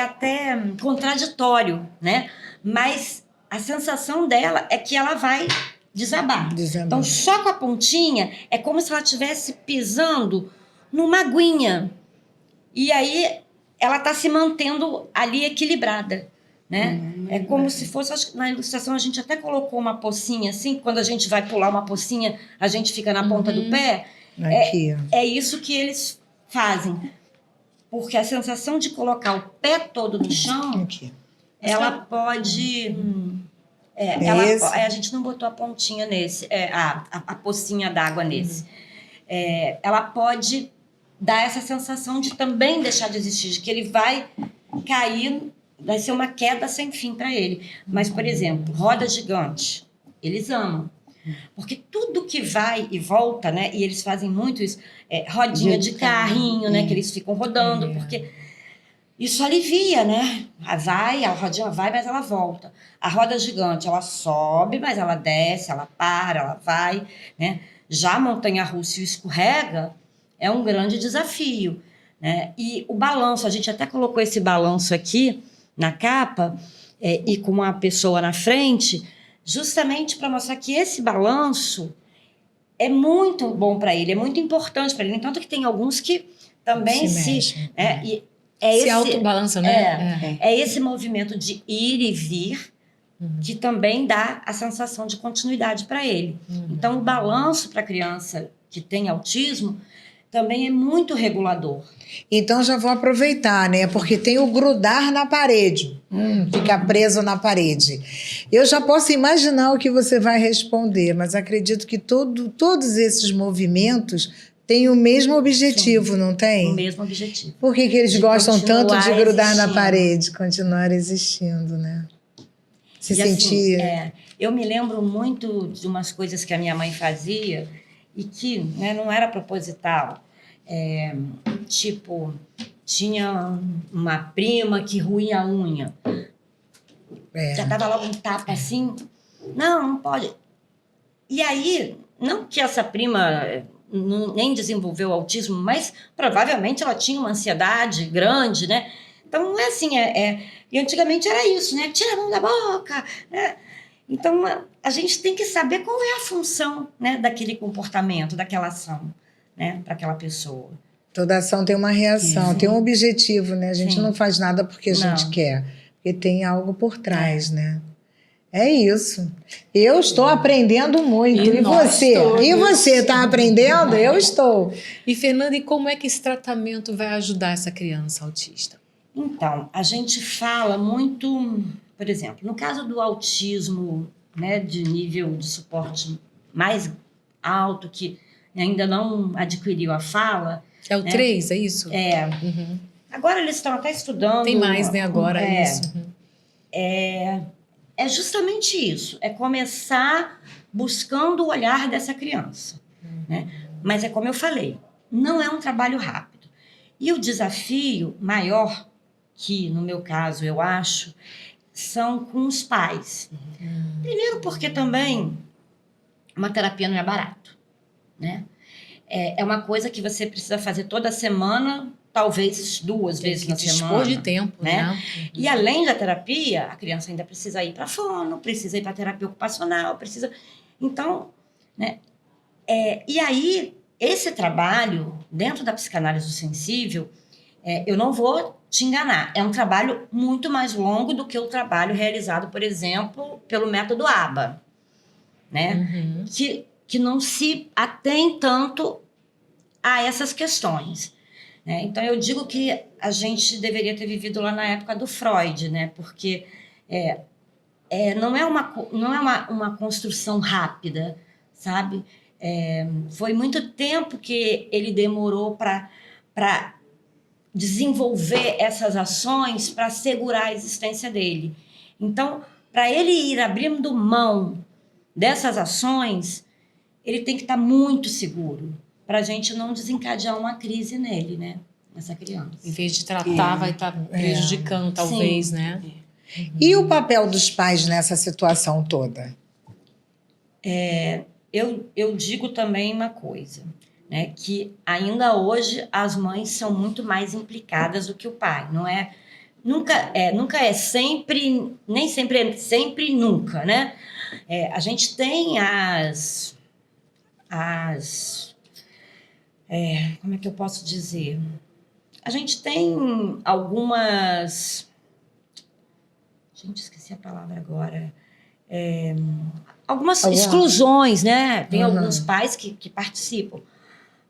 até contraditório, né? Mas a sensação dela é que ela vai desabar. Então, só com a pontinha, é como se ela estivesse pisando numa aguinha. E aí, ela está se mantendo ali equilibrada, né? É como se fosse, acho que na ilustração a gente até colocou uma pocinha assim, quando a gente vai pular uma pocinha, a gente fica na ponta do pé. Aqui. É isso que eles fazem. Porque a sensação de colocar o pé todo no chão, Aqui. ela pode... a gente não botou a pontinha nesse, a pocinha d'água nesse. Ela pode dar essa sensação de também deixar de existir, de que ele vai cair, vai ser uma queda sem fim para ele. Mas, por exemplo, roda gigante, eles amam. Porque tudo que vai e volta, né? E eles fazem muito isso, rodinha de carrinho, né? Que eles ficam rodando, porque isso alivia, né? A rodinha vai, mas ela volta. A roda gigante, ela sobe, mas ela desce, ela para, ela vai, né? Já a montanha-russa e o escorrega é um grande desafio, né? E o balanço, a gente até colocou esse balanço aqui na capa, e com uma pessoa na frente, justamente para mostrar que esse balanço é muito bom para ele, é muito importante para ele. Tanto que tem alguns que também se autobalançam, né? É esse movimento de ir e vir que também dá a sensação de continuidade para ele. Então, o balanço para a criança que tem autismo também é muito regulador. Então já vou aproveitar, né? Porque tem o grudar na parede. Ficar preso na parede. Eu já posso imaginar o que você vai responder, mas acredito que todos esses movimentos têm o mesmo objetivo, não tem? O mesmo objetivo. Por que eles gostam tanto de continuar grudar na existindo. parede? Continuar existindo, né? Se E sentir... assim, eu me lembro muito de umas coisas que a minha mãe fazia e que, né, não era proposital. Tipo, tinha uma prima que ruía a unha. Já dava logo um tapa assim. Não pode. E aí, não que essa prima nem desenvolveu autismo, mas provavelmente ela tinha uma ansiedade grande, né? Então, não é assim. E antigamente era isso, né? Tira a mão da boca, né? Então, a gente tem que saber qual é a função, né, daquele comportamento, daquela ação, né, para aquela pessoa. Toda ação tem uma reação, tem um objetivo, né? A gente Sim. não faz nada porque a gente quer, porque tem algo por trás, né? É isso. Eu estou aprendendo muito. E você? todos. E você está aprendendo? Eu estou. E, Fernanda, e como é que esse tratamento vai ajudar essa criança autista? Então, a gente fala muito, por exemplo, no caso do autismo, né, de nível de suporte mais alto, que ainda não adquiriu a fala. É o 3, é isso? Agora eles estão até estudando. Tem mais, né, agora, isso. É justamente isso, é começar buscando o olhar dessa criança. né? Mas é como eu falei, não é um trabalho rápido. E o desafio maior, que no meu caso eu acho, são com os pais. Primeiro porque também uma terapia não é barato, né? É uma coisa que você precisa fazer toda semana, talvez 2 vezes na semana. Dispor de tempo, né? E além da terapia, a criança ainda precisa ir para fono, precisa ir para terapia ocupacional, precisa... Então, né? E aí, esse trabalho, dentro da psicanálise do sensível, eu não vou te enganar, é um trabalho muito mais longo do que o trabalho realizado, por exemplo, pelo método ABA, né? Que não se atém tanto a essas questões, né? Então, eu digo que a gente deveria ter vivido lá na época do Freud, né? Porque não é uma construção rápida, sabe? Foi muito tempo que ele demorou para desenvolver essas ações para assegurar a existência dele. Então, para ele ir abrindo mão dessas ações, ele tem que estar muito seguro para a gente não desencadear uma crise nele, né? Nessa criança. Em vez de tratar, vai estar prejudicando, talvez, Sim. né? E o papel dos pais nessa situação toda? Eu digo também uma coisa, né? Que ainda hoje as mães são muito mais implicadas do que o pai. Não é... Nunca é sempre... Nem sempre é sempre nunca, né? A gente tem como é que eu posso dizer? A gente tem algumas... Gente, esqueci a palavra agora. Algumas exclusões, né? Tem alguns pais que participam.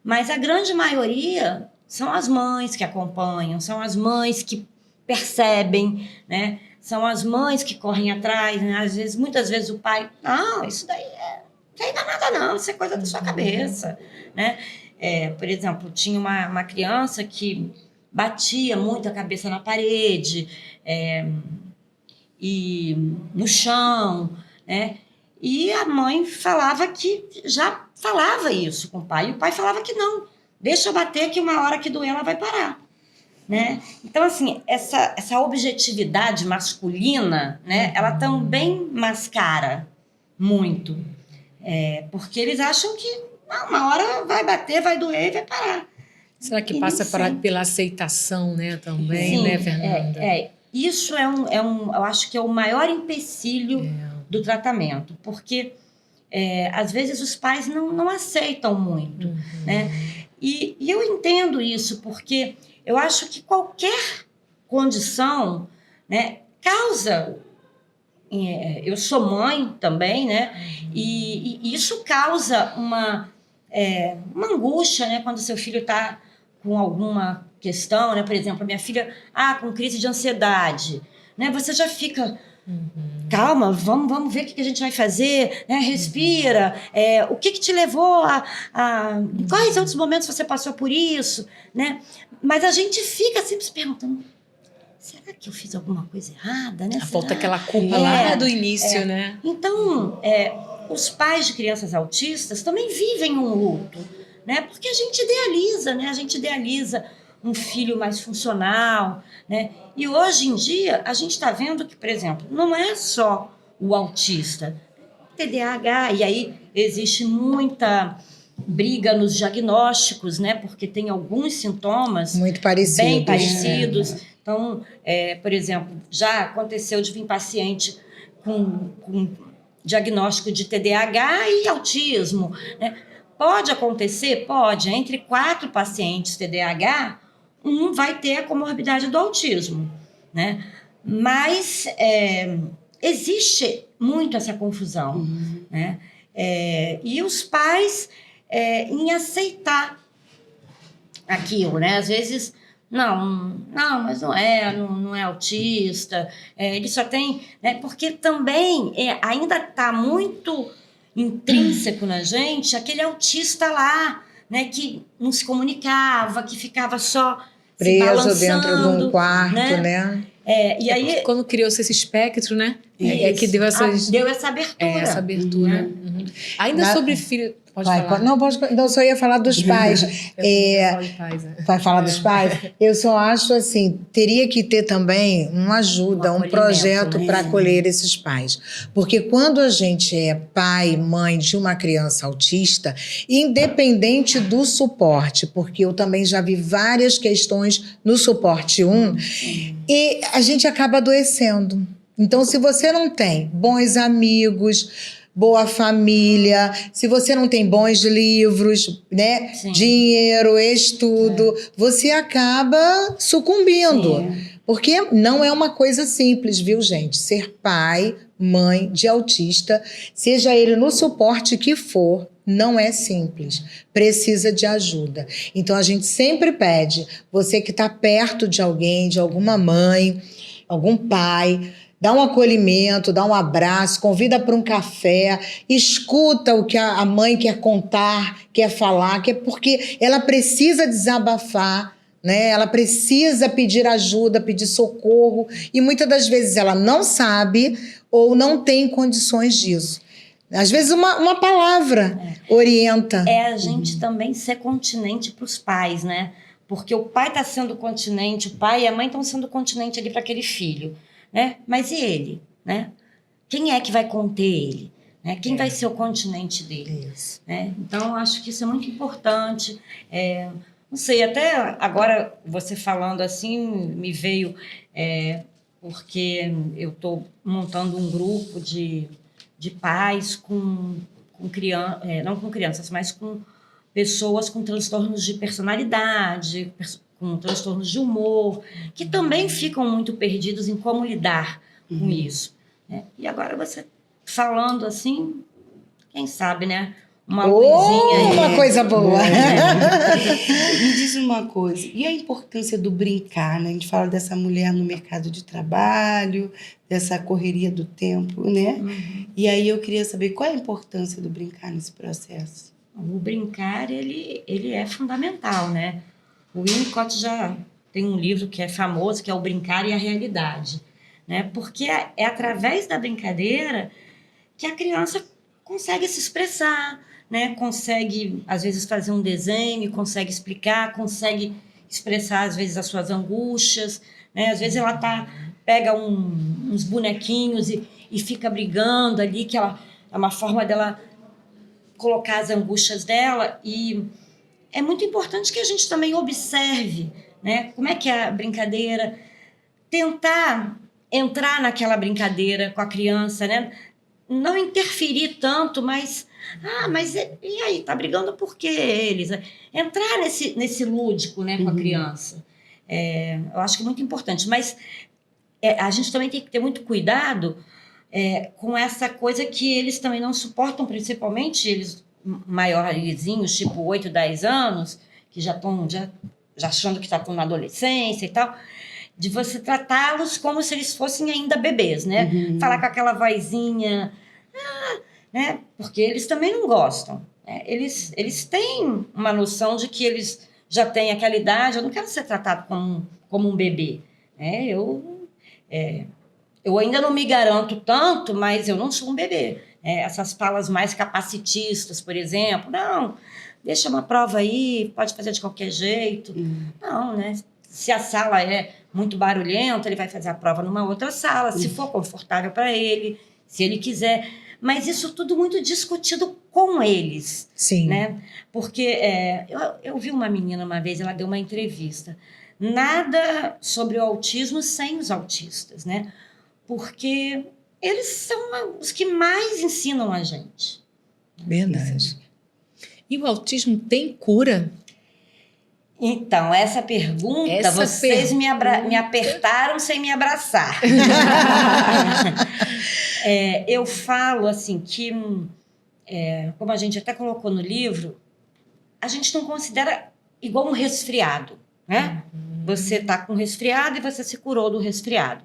Mas a grande maioria são as mães que acompanham, são as mães que percebem, né? São as mães que correm atrás, né? Muitas vezes o pai... Não, isso daí não é nada não, isso é coisa da sua cabeça, né? Por exemplo, tinha uma criança que batia muito a cabeça na parede e no chão, né? E a mãe falava que já falava isso com o pai, e o pai falava que não, deixa eu bater que uma hora que doer ela vai parar, né? Então, assim, essa objetividade masculina, né, ela também mascara muito, porque eles acham que uma hora vai bater, vai doer e vai parar. Será que passa pela aceitação, né, também, Sim, né, Fernanda? Isso eu acho que é o maior empecilho do tratamento, porque às vezes os pais não aceitam muito, né? E eu entendo isso, porque eu acho que qualquer condição, né, causa... eu sou mãe também, né? E isso causa uma angústia, né? Quando seu filho está com alguma questão, né? Por exemplo, a minha filha com crise de ansiedade, né? Você já fica... Calma, vamos ver o que a gente vai fazer, né? Respira. O que te levou quais outros momentos você passou por isso, né? Mas a gente fica sempre se perguntando, será que eu fiz alguma coisa errada, né? Falta aquela culpa lá do início, né? Então, os pais de crianças autistas também vivem um luto, né? Porque a gente idealiza, né? A gente idealiza um filho mais funcional, né? E hoje em dia, a gente está vendo que, por exemplo, não é só o autista, TDAH, e aí existe muita briga nos diagnósticos, né? Porque tem alguns sintomas muito parecidos, bem parecidos. Então, por exemplo, já aconteceu de vir paciente com diagnóstico de TDAH e autismo, né? Pode acontecer? Pode. Entre 4 pacientes TDAH, um vai ter a comorbidade do autismo, né? Mas existe muito essa confusão, né? E os pais em aceitar aquilo, né? Às vezes, não, mas não é autista, ele só tem... Né? Porque também ainda está muito intrínseco na gente aquele autista lá, né? Que não se comunicava, que ficava só preso dentro de um quarto, né? E aí, quando criou-se esse espectro, né? Que deu essa abertura. Essa abertura. Ainda sobre filho... Pode Vai, falar. não, não, só ia falar dos pais. Eu falo de pais, né? Vai falar dos pais? Eu só acho assim, teria que ter também uma ajuda, um acolhimento, projeto né? para acolher esses pais. Porque quando a gente é pai, mãe de uma criança autista, independente do suporte, porque eu também já vi várias questões no suporte 1, e a gente acaba adoecendo. Então, se você não tem bons amigos, boa família, se você não tem bons livros, né, Sim. dinheiro, estudo, você acaba sucumbindo. Sim. Porque não é uma coisa simples, viu, gente? Ser pai, mãe de autista, seja ele no suporte que for, não é simples. Precisa de ajuda. Então, a gente sempre pede, você que está perto de alguém, de alguma mãe, algum pai, dá um acolhimento, dá um abraço, convida para um café, escuta o que a mãe quer contar, quer falar, porque ela precisa desabafar, né? Ela precisa pedir ajuda, pedir socorro, e muitas das vezes ela não sabe ou não tem condições disso. Às vezes uma palavra orienta. É a gente também ser continente para os pais, né? Porque o pai está sendo continente, o pai e a mãe estão sendo continente ali para aquele filho, né? Mas e ele, né? Quem é que vai conter ele? Né? Quem vai ser o continente dele? Isso. Né? Então, eu acho que isso é muito importante. Não sei, até agora você falando assim, me veio... porque eu estou montando um grupo de pais com crianças, não com crianças, mas com pessoas com transtornos de personalidade, com transtornos de humor, que também ficam muito perdidos em como lidar com isso. Né? E agora você falando assim, quem sabe, né? Uma luzinha aí. Uma coisa boa. Me diz uma coisa, e a importância do brincar, né? A gente fala dessa mulher no mercado de trabalho, dessa correria do tempo, né? E aí eu queria saber qual é a importância do brincar nesse processo. O brincar, ele é fundamental, né? O Winnicott já tem um livro que é famoso, que é O Brincar e a Realidade, né? Porque é através da brincadeira que a criança consegue se expressar, né? Consegue, às vezes, fazer um desenho, consegue explicar, consegue expressar, às vezes, as suas angústias, né? Às vezes ela pega uns bonequinhos e fica brigando ali, que é uma forma dela colocar as angústias dela, e é muito importante que a gente também observe, né? Como é que é a brincadeira, tentar entrar naquela brincadeira com a criança, né? Não interferir tanto, mas e aí, tá brigando por quê eles? Entrar nesse lúdico, né, com a criança. Eu acho que é muito importante, mas a gente também tem que ter muito cuidado com essa coisa que eles também não suportam, principalmente eles maiorzinhos, tipo 8, 10 anos, que já estão já achando que estão na adolescência e tal, de você tratá-los como se eles fossem ainda bebês, né? Falar com aquela vozinha, né? Porque eles também não gostam. Né? Eles têm uma noção de que eles já têm aquela idade, eu não quero ser tratado como um bebê. Né? Eu ainda não me garanto tanto, mas eu não sou um bebê. Essas falas mais capacitistas, por exemplo, não, deixa uma prova aí, pode fazer de qualquer jeito. Não, né? Se a sala é muito barulhenta, ele vai fazer a prova numa outra sala, se for confortável para ele, se ele quiser. Mas isso tudo muito discutido com eles. Sim. Né? Porque eu vi uma menina uma vez, ela deu uma entrevista. Nada sobre o autismo sem os autistas, né? Porque eles são os que mais ensinam a gente. Verdade. E o autismo tem cura? Então, essa pergunta, vocês me apertaram sem me abraçar. Eu falo assim que, como a gente até colocou no livro, a gente não considera igual um resfriado, né? Você está com resfriado e você se curou do resfriado.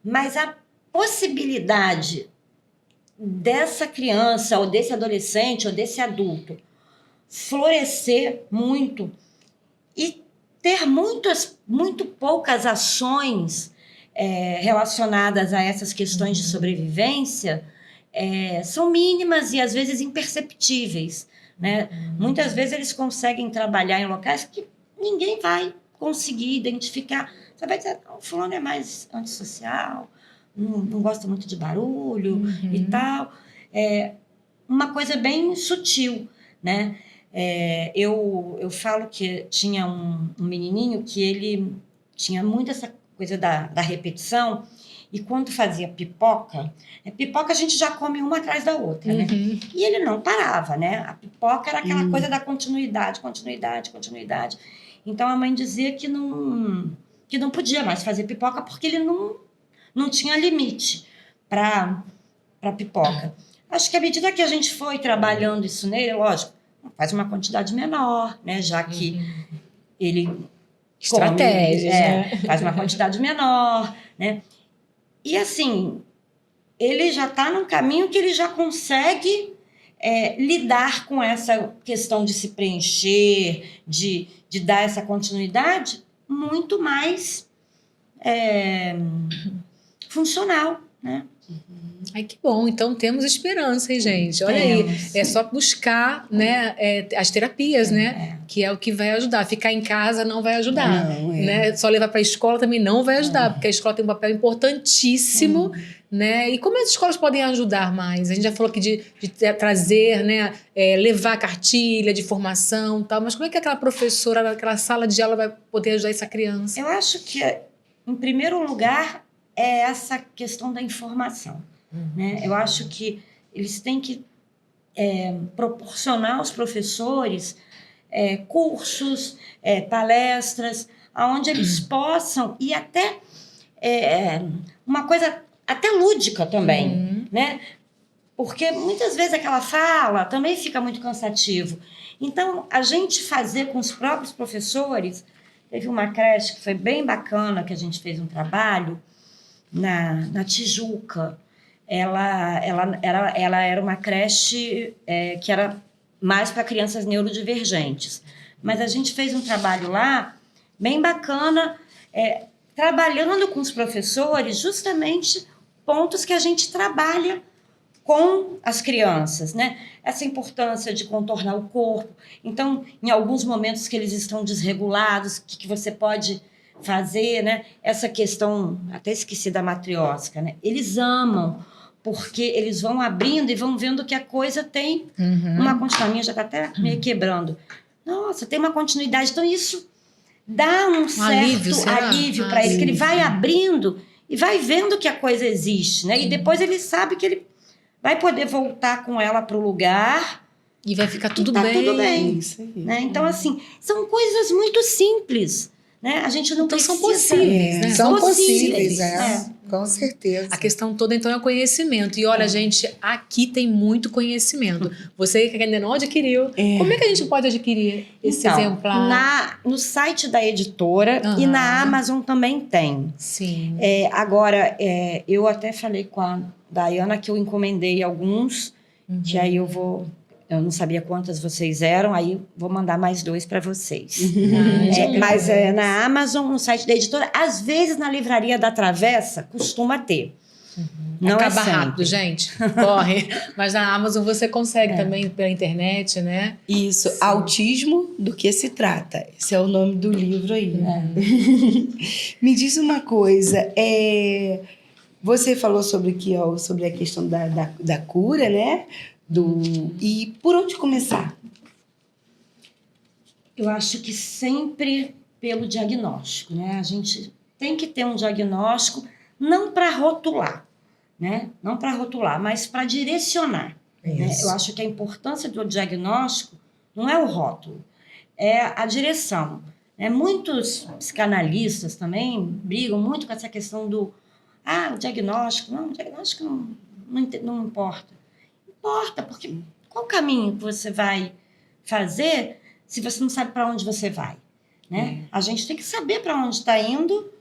Mas a possibilidade dessa criança, ou desse adolescente, ou desse adulto, florescer muito e ter muito poucas ações relacionadas a essas questões de sobrevivência, são mínimas e às vezes imperceptíveis. né? Muitas vezes eles conseguem trabalhar em locais que ninguém vai conseguir identificar. Você vai dizer, o fulano é mais antissocial, não gosta muito de barulho e tal. É uma coisa bem sutil, né? Eu falo que tinha um menininho que ele tinha muito essa coisa da repetição, e quando fazia pipoca a gente já come uma atrás da outra, né? E ele não parava, né? A pipoca era aquela coisa da continuidade. Então a mãe dizia que não podia mais fazer pipoca porque ele não tinha limite para pipoca. Acho que à medida que a gente foi trabalhando isso nele, lógico, faz uma quantidade menor, né? Já que ele Estratégias, né? faz uma quantidade menor, né? E assim, ele já está num caminho que ele já consegue lidar com essa questão de se preencher, de dar essa continuidade muito mais funcional, né? Ai, que bom. Então temos esperança, hein, gente? Olha aí, é só buscar, né, as terapias, né? Que é o que vai ajudar. Ficar em casa não vai ajudar. Não, né? Só levar para a escola também não vai ajudar, porque a escola tem um papel importantíssimo, né? E como as escolas podem ajudar mais? A gente já falou aqui de trazer, né? Levar cartilha de formação e tal, mas como é que aquela professora, naquela sala de aula vai poder ajudar essa criança? Eu acho que, em primeiro lugar, é essa questão da informação. Né? Eu acho que eles têm que proporcionar aos professores cursos, palestras, onde eles possam, e até uma coisa até lúdica também, né? Porque muitas vezes aquela fala também fica muito cansativo. Então, a gente fazer com os próprios professores, teve uma creche que foi bem bacana, que a gente fez um trabalho na Tijuca. Ela era uma creche que era mais para crianças neurodivergentes. Mas a gente fez um trabalho lá bem bacana, trabalhando com os professores justamente pontos que a gente trabalha com as crianças, né? Essa importância de contornar o corpo. Então, em alguns momentos que eles estão desregulados, o que você pode fazer, né? Essa questão, até esqueci da matriótica, né? Eles amam, porque eles vão abrindo e vão vendo que a coisa tem uma continuidade. Já está até meio quebrando. Nossa, tem uma continuidade. Então, isso dá um certo alívio para ele, que ele vai abrindo e vai vendo que a coisa existe, né? E depois ele sabe que ele vai poder voltar com ela para o lugar. E vai ficar tudo tá bem. Tudo bem. Isso aí. Né? Então, assim, são coisas muito simples. Né? A gente não precisa... São possíveis, né? São possíveis, possíveis, com certeza. A questão toda, então, é o conhecimento. E olha, gente, aqui tem muito conhecimento. Você que ainda não adquiriu, como é que a gente pode adquirir esse exemplar? No site da editora e na Amazon também tem. Sim. Agora, eu até falei com a Dayana que eu encomendei alguns, que aí eu não sabia quantas vocês eram, aí vou mandar mais 2 para vocês. Mas na Amazon, no site da editora, às vezes na livraria da Travessa costuma ter. Não acaba sempre. rápido, gente. Corre. Mas na Amazon você consegue também pela internet, né? Isso, Sim. Autismo do que se trata. Esse é o nome do livro aí. Me diz uma coisa, você falou sobre a questão da cura, né? E por onde começar? Eu acho que sempre pelo diagnóstico, né? A gente tem que ter um diagnóstico, não para rotular, né? Não para rotular, mas para direcionar. Né? Eu acho que a importância do diagnóstico não é o rótulo, é a direção. Muitos psicanalistas também brigam muito com essa questão do o diagnóstico. Não, o diagnóstico não importa. Importa, porque qual caminho que você vai fazer se você não sabe para onde você vai? Né? A gente tem que saber para onde está indo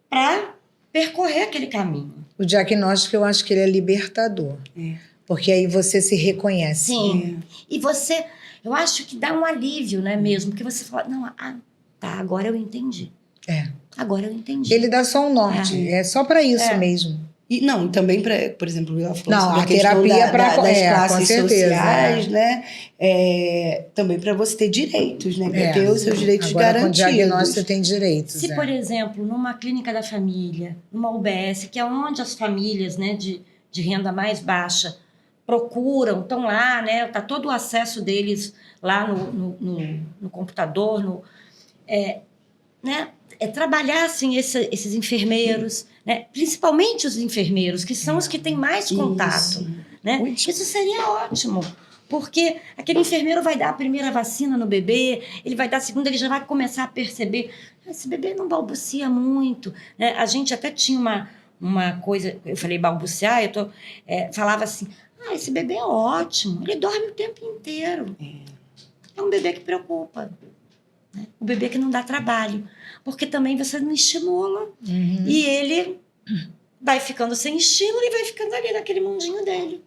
para percorrer aquele caminho. O diagnóstico, eu acho que ele é libertador. Porque aí você se reconhece. Sim. E eu acho que dá um alívio, né, mesmo? Porque você fala, não, agora eu entendi. Agora eu entendi. Ele dá só um norte, é só para isso mesmo. E não, também para, por exemplo, ela falou Não, sobre a questão terapia das com classes certeza, sociais, né? Também para você ter direitos, né? Para ter os seus direitos Agora, garantidos. com diagnóstico, você tem direitos. Se, por exemplo, numa clínica da família, numa UBS, que é onde as famílias, né, de renda mais baixa procuram, estão lá, né? Tá todo o acesso deles lá no computador, né? Trabalhar assim esses enfermeiros, né? Principalmente os enfermeiros, que são os que têm mais contato, né? Isso seria ótimo, porque aquele enfermeiro vai dar a primeira vacina no bebê, ele vai dar a segunda, ele já vai começar a perceber, esse bebê não balbucia muito, né? A gente até tinha uma coisa, eu falei balbuciar, falava assim, esse bebê é ótimo, ele dorme o tempo inteiro. É um bebê que preocupa, né? O bebê que não dá trabalho, porque também você não estimula. E ele vai ficando sem estímulo e vai ficando ali naquele mundinho dele.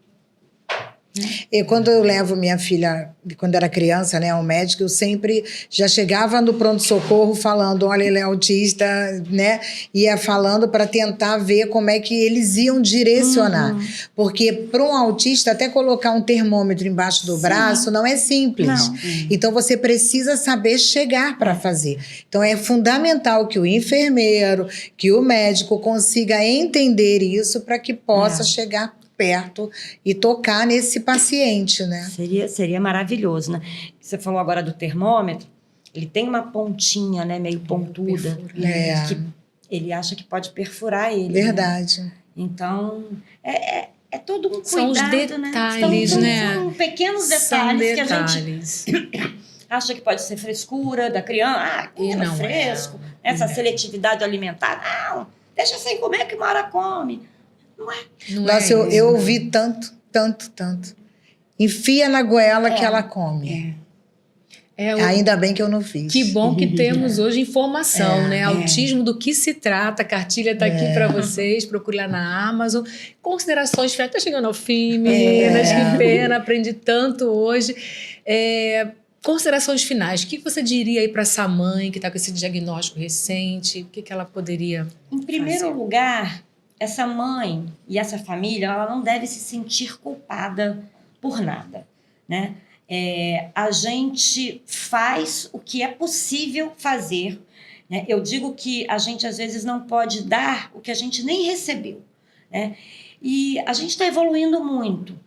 E quando eu levo minha filha, quando era criança, né, ao médico, eu sempre já chegava no pronto-socorro falando, olha, ele é autista, né? Ia falando para tentar ver como é que eles iam direcionar. Porque para um autista, até colocar um termômetro embaixo do braço não é simples. Não. Então você precisa saber chegar para fazer. Então é fundamental que o enfermeiro, que o médico consiga entender isso para que possa chegar perto e tocar nesse paciente, né? Seria maravilhoso, né? Você falou agora do termômetro, ele tem uma pontinha, né, meio pontuda, que ele acha que pode perfurar ele. Verdade. Né? Então, é todo um cuidado, São os detalhes, né? né? São pequenos detalhes que a gente acha que pode ser frescura da criança. Comendo fresco, essa seletividade alimentar. Não, deixa sem comer que uma hora come. Não é. Nossa, eu ouvi tanto. Enfia na goela que ela come. Ainda bem que eu não fiz. Que bom que temos hoje informação, né? Autismo, do que se trata. A cartilha está aqui para vocês. Procure lá na Amazon. Considerações finais. Está chegando ao fim, meninas. Que pena, aprendi tanto hoje. Considerações finais. O que você diria aí para essa mãe que está com esse diagnóstico recente? O que ela poderia Em primeiro lugar, essa mãe e essa família, ela não deve se sentir culpada por nada, né? A gente faz o que é possível fazer, né? Eu digo que a gente, às vezes, não pode dar o que a gente nem recebeu, né? E a gente está evoluindo muito.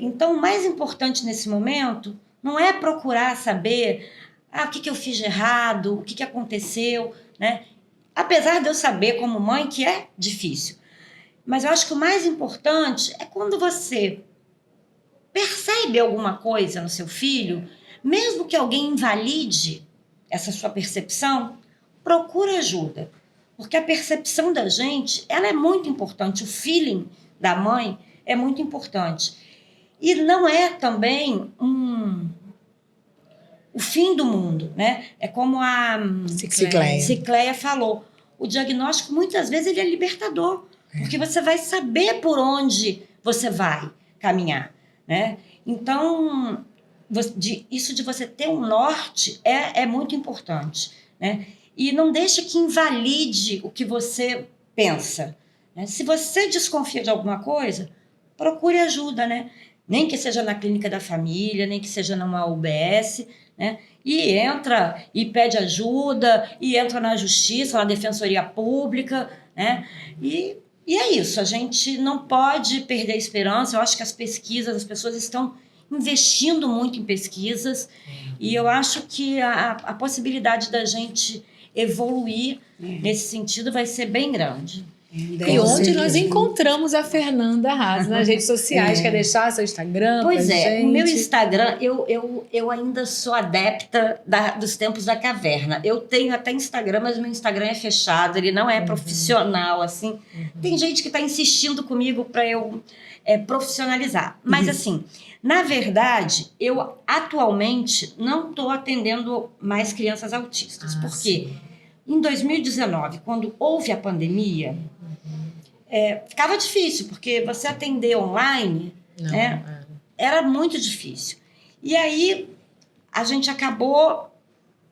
Então, o mais importante nesse momento não é procurar saber o que eu fiz de errado, o que aconteceu, né? Apesar de eu saber, como mãe, que é difícil. Mas eu acho que o mais importante é quando você percebe alguma coisa no seu filho, mesmo que alguém invalide essa sua percepção, procura ajuda. Porque a percepção da gente, ela é muito importante. O feeling da mãe é muito importante. E não é também o fim do mundo, né? É como a Cicleia falou. O diagnóstico, muitas vezes, ele é libertador. Porque você vai saber por onde você vai caminhar, né? Então, isso de você ter um norte é muito importante, né? E não deixe que invalide o que você pensa, né? Se você desconfia de alguma coisa, procure ajuda, né? Nem que seja na clínica da família, nem que seja numa UBS, né? E entra e pede ajuda, e entra na justiça, na defensoria pública, né? E é isso, a gente não pode perder a esperança. Eu acho que as pessoas estão investindo muito em pesquisas, e eu acho que a possibilidade da gente evoluir nesse sentido vai ser bem grande. E onde nós encontramos a Fernanda Arrasa nas redes sociais. Quer deixar seu Instagram? Pois pra gente? O meu Instagram, eu ainda sou adepta dos tempos da caverna. Eu tenho até Instagram, mas meu Instagram é fechado, ele não é profissional, assim. Tem gente que está insistindo comigo para eu profissionalizar. Mas, assim, na verdade, eu atualmente não estou atendendo mais crianças autistas. Por quê? Em 2019, quando houve a pandemia, ficava difícil, porque você atender online, era muito difícil. E aí, a gente acabou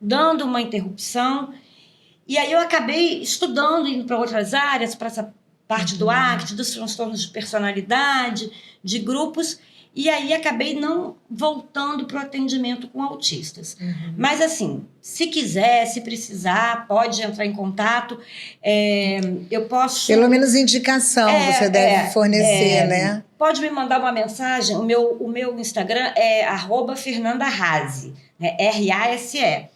dando uma interrupção, e aí eu acabei estudando, indo para outras áreas, para parte do ACT, dos transtornos de personalidade, de grupos, e aí acabei não voltando para o atendimento com autistas. Mas assim, se quiser, se precisar, pode entrar em contato. Eu posso... Pelo menos indicação você deve fornecer, né? Pode me mandar uma mensagem. O meu Instagram é @FernandaRase, né? RASE.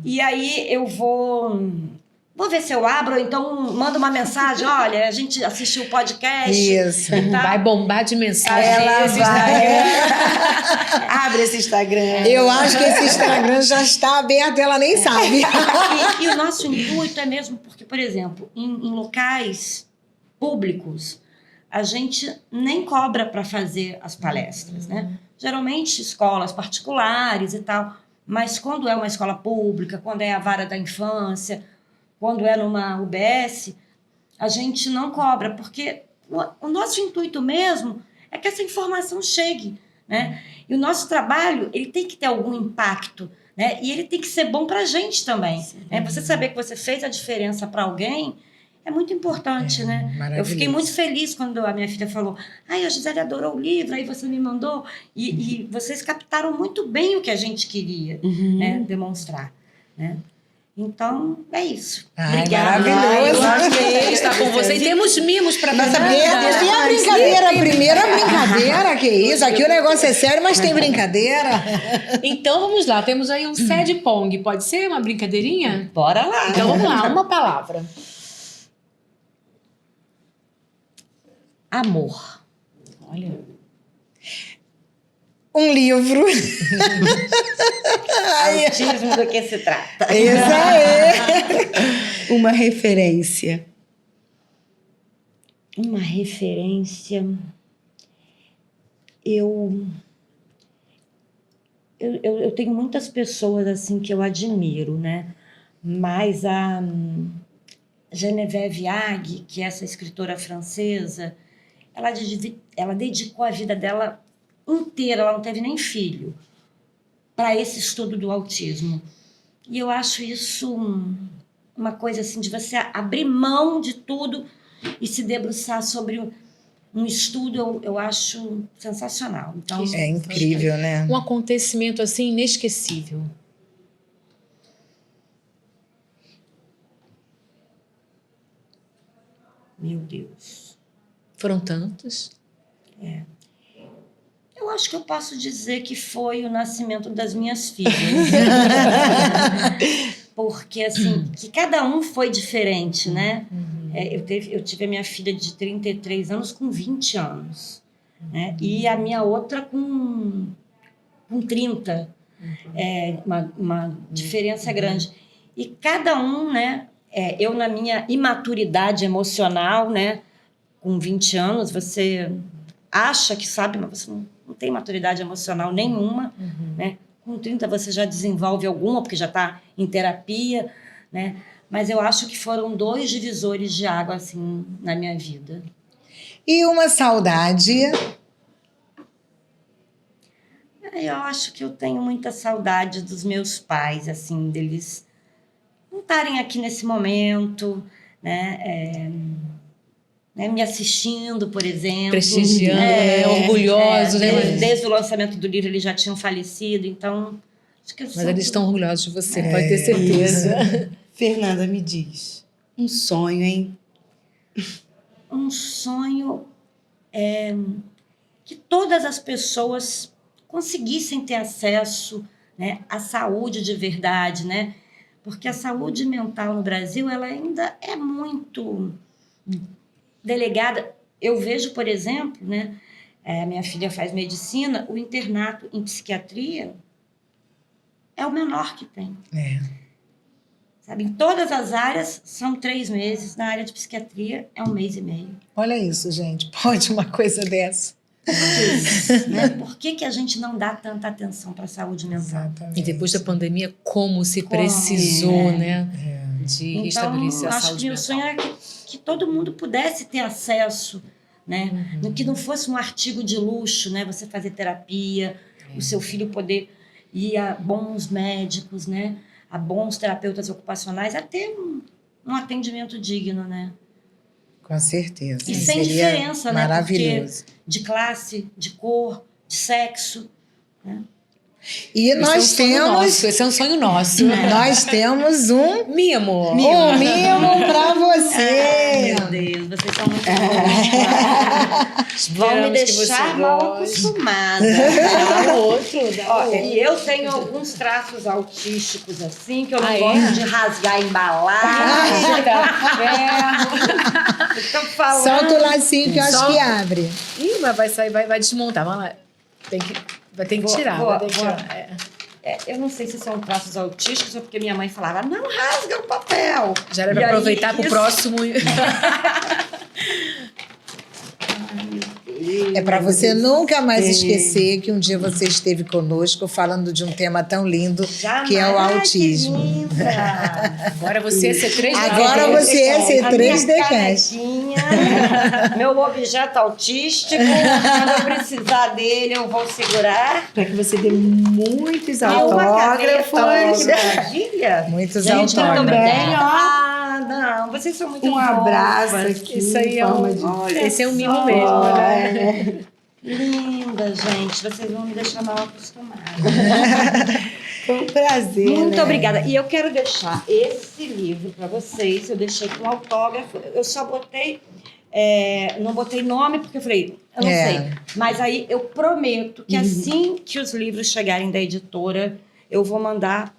E aí eu vou ver se eu abro, ou então manda uma mensagem. Olha, a gente assistiu o podcast. Isso. E tal. Vai bombar de mensagem. Ela esse vai. Abre esse Instagram. Eu acho que esse Instagram já está aberto, ela nem sabe. E o nosso intuito é mesmo porque, por exemplo, em locais públicos, a gente nem cobra para fazer as palestras, né? Geralmente escolas particulares e tal, mas quando é uma escola pública, quando é a vara da infância, quando é numa UBS, a gente não cobra, porque o nosso intuito mesmo é que essa informação chegue, né? E o nosso trabalho, ele tem que ter algum impacto, né? E ele tem que ser bom para a gente também, né? Você saber que você fez a diferença para alguém é muito importante, né? Eu fiquei muito feliz quando a minha filha falou: ai, a Gisele adorou o livro, aí você me mandou, e vocês captaram muito bem o que a gente queria, né, demonstrar, né? Então, é isso. Obrigada. Maravilhoso. Gostei, está com você. E temos mimos para Nossa, Fernanda. tem a brincadeira, a primeira brincadeira, que isso. Aqui o negócio é sério, mas tem brincadeira. Então vamos lá, temos aí um Sad Pong. Pode ser uma brincadeirinha? Bora lá. Então vamos lá, uma palavra. Amor. Olha. Um livro. Autismo do que se trata. Isso aí. Uma referência. Uma referência. Eu tenho muitas pessoas assim que eu admiro, né? Mas a Geneviève Agui, que é essa escritora francesa, ela dedicou a vida dela inteira, ela não teve nem filho, para esse estudo do autismo. E eu acho isso uma coisa assim de você abrir mão de tudo e se debruçar sobre um estudo, eu acho sensacional. Então, É incrível, né? Um acontecimento assim inesquecível. meu Deus. Foram tantos. Eu acho que eu posso dizer que foi o nascimento das minhas filhas. Porque, assim, que cada um foi diferente, né? Eu tive a minha filha de 33 anos com 20 anos. Né? E a minha outra com 30. Uma diferença grande. E cada um, né? Eu, na minha imaturidade emocional, né? Com 20 anos, você acha que sabe, mas você não tem maturidade emocional nenhuma, né? Com 30 você já desenvolve alguma, porque já está em terapia, né? Mas eu acho que foram 2 divisores de água, assim, na minha vida. E uma saudade. Eu acho que eu tenho muita saudade dos meus pais, assim, deles não estarem aqui nesse momento, né? Me assistindo, por exemplo. Prestigiando, né? Orgulhosos, né? Desde o lançamento do livro eles já tinham falecido, então... Acho que Mas eles estão orgulhosos de você, pode ter certeza. Fernanda, me diz. Um sonho, hein? Um sonho que todas as pessoas conseguissem ter acesso, né, à saúde de verdade, né? Porque a saúde mental no Brasil ela ainda é muito delegada. Eu vejo, por exemplo, né, minha filha faz medicina, o internato em psiquiatria é o menor que tem. Sabe, em todas as áreas são 3 meses, na área de psiquiatria é 1 mês e meio. Olha isso, gente. Pode uma coisa dessa. Né? Por que a gente não dá tanta atenção para a saúde mental? Exatamente. E depois da pandemia, como se precisou, né? De Então, restabelecer a acho saúde que meu mental. sonho é que todo mundo pudesse ter acesso, né? Que não fosse um artigo de luxo, né? Você fazer terapia, o seu filho poder ir a bons médicos, né? A bons terapeutas ocupacionais, a ter um atendimento digno, né? Com certeza. E sem Seria diferença, né? maravilhoso. Porque de classe, de cor, de sexo. E nós temos... Esse é um sonho nosso. Nós temos um Mimo. mimo pra você. Meu Deus, vocês são muito bons. Vão me Esperamos que deixar você mal goste. acostumada. Dá outro. Ó, e eu tenho alguns traços autísticos assim, que eu não Ah, é? gosto de rasgar embalagem. Tô falando. Solta o lacinho que eu acho Solta. que abre. Ih, mas vai sair, vai desmontar. Vamos lá. Vai ter que tirar. Vou- vai ter que vou- tirar. Eu não sei se são traços autísticos ou porque minha mãe falava, não rasga o papel. Já era E pra aí, aproveitar pro isso- próximo. É para você nunca mais esquecer que um dia você esteve conosco falando de um tema tão lindo que é o Ai, autismo. que linda. Agora você é C3 Agora você é A minha C3DCast. canequinha, meu objeto autístico, quando eu precisar dele, eu vou segurar. Para que você dê muitos E uma autógrafos. caneta, que maravilha. Muitos Gente, eu autógrafos. também, ó. Não, vocês são muito Um abraço fofas. aqui. Isso aí em é forma um. de- Olha Esse é um só. mimo mesmo, né? Linda, gente. Vocês vão me deixar mal acostumada. Foi um prazer. Muito né? obrigada. E eu quero deixar esse livro para vocês. Eu deixei com autógrafo. Eu só botei... não botei nome, porque eu falei... Eu não sei. Mas aí eu prometo que assim que os livros chegarem da editora, eu vou mandar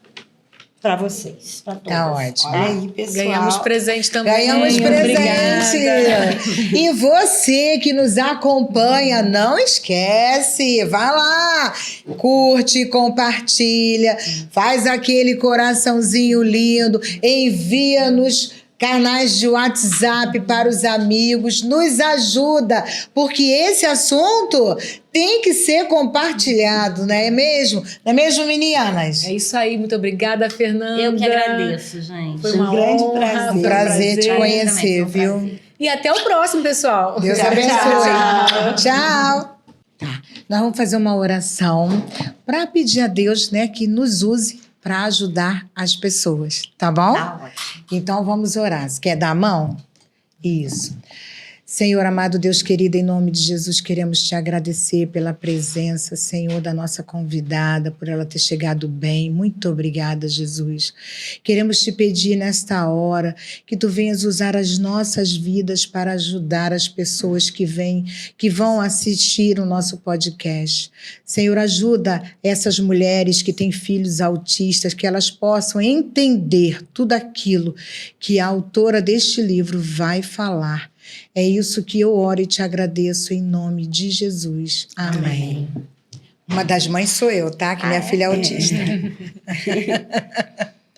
para vocês, para todos. Tá ótimo. Olha aí, pessoal. Ganhamos presente também. Ganhamos Obrigada. presente! E você que nos acompanha, não esquece, vai lá, curte, compartilha, faz aquele coraçãozinho lindo, envia nos canais de WhatsApp para os amigos, nos ajuda, porque esse assunto tem que ser compartilhado, não é mesmo? Não é mesmo, meninas? É isso aí, muito obrigada, Fernanda. Eu que agradeço, gente. Foi uma grande honra, prazer. foi um Prazer te Pra mim conhecer, também foi um viu? prazer. E até o próximo, pessoal. Deus Tchau, abençoe. Tchau. Tá. Nós vamos fazer uma oração para pedir a Deus, né, que nos use para ajudar as pessoas, tá bom? Tá ótimo. Então vamos orar. Você quer dar a mão? Isso. Senhor amado Deus querido, em nome de Jesus, queremos te agradecer pela presença, Senhor, da nossa convidada, por ela ter chegado bem. Muito obrigada, Jesus. Queremos te pedir nesta hora que tu venhas usar as nossas vidas para ajudar as pessoas que vão assistir o nosso podcast. Senhor, ajuda essas mulheres que têm filhos autistas, que elas possam entender tudo aquilo que a autora deste livro vai falar. É isso que eu oro e te agradeço em nome de Jesus. Amém. Uma das mães sou eu, tá? Que minha filha é autista.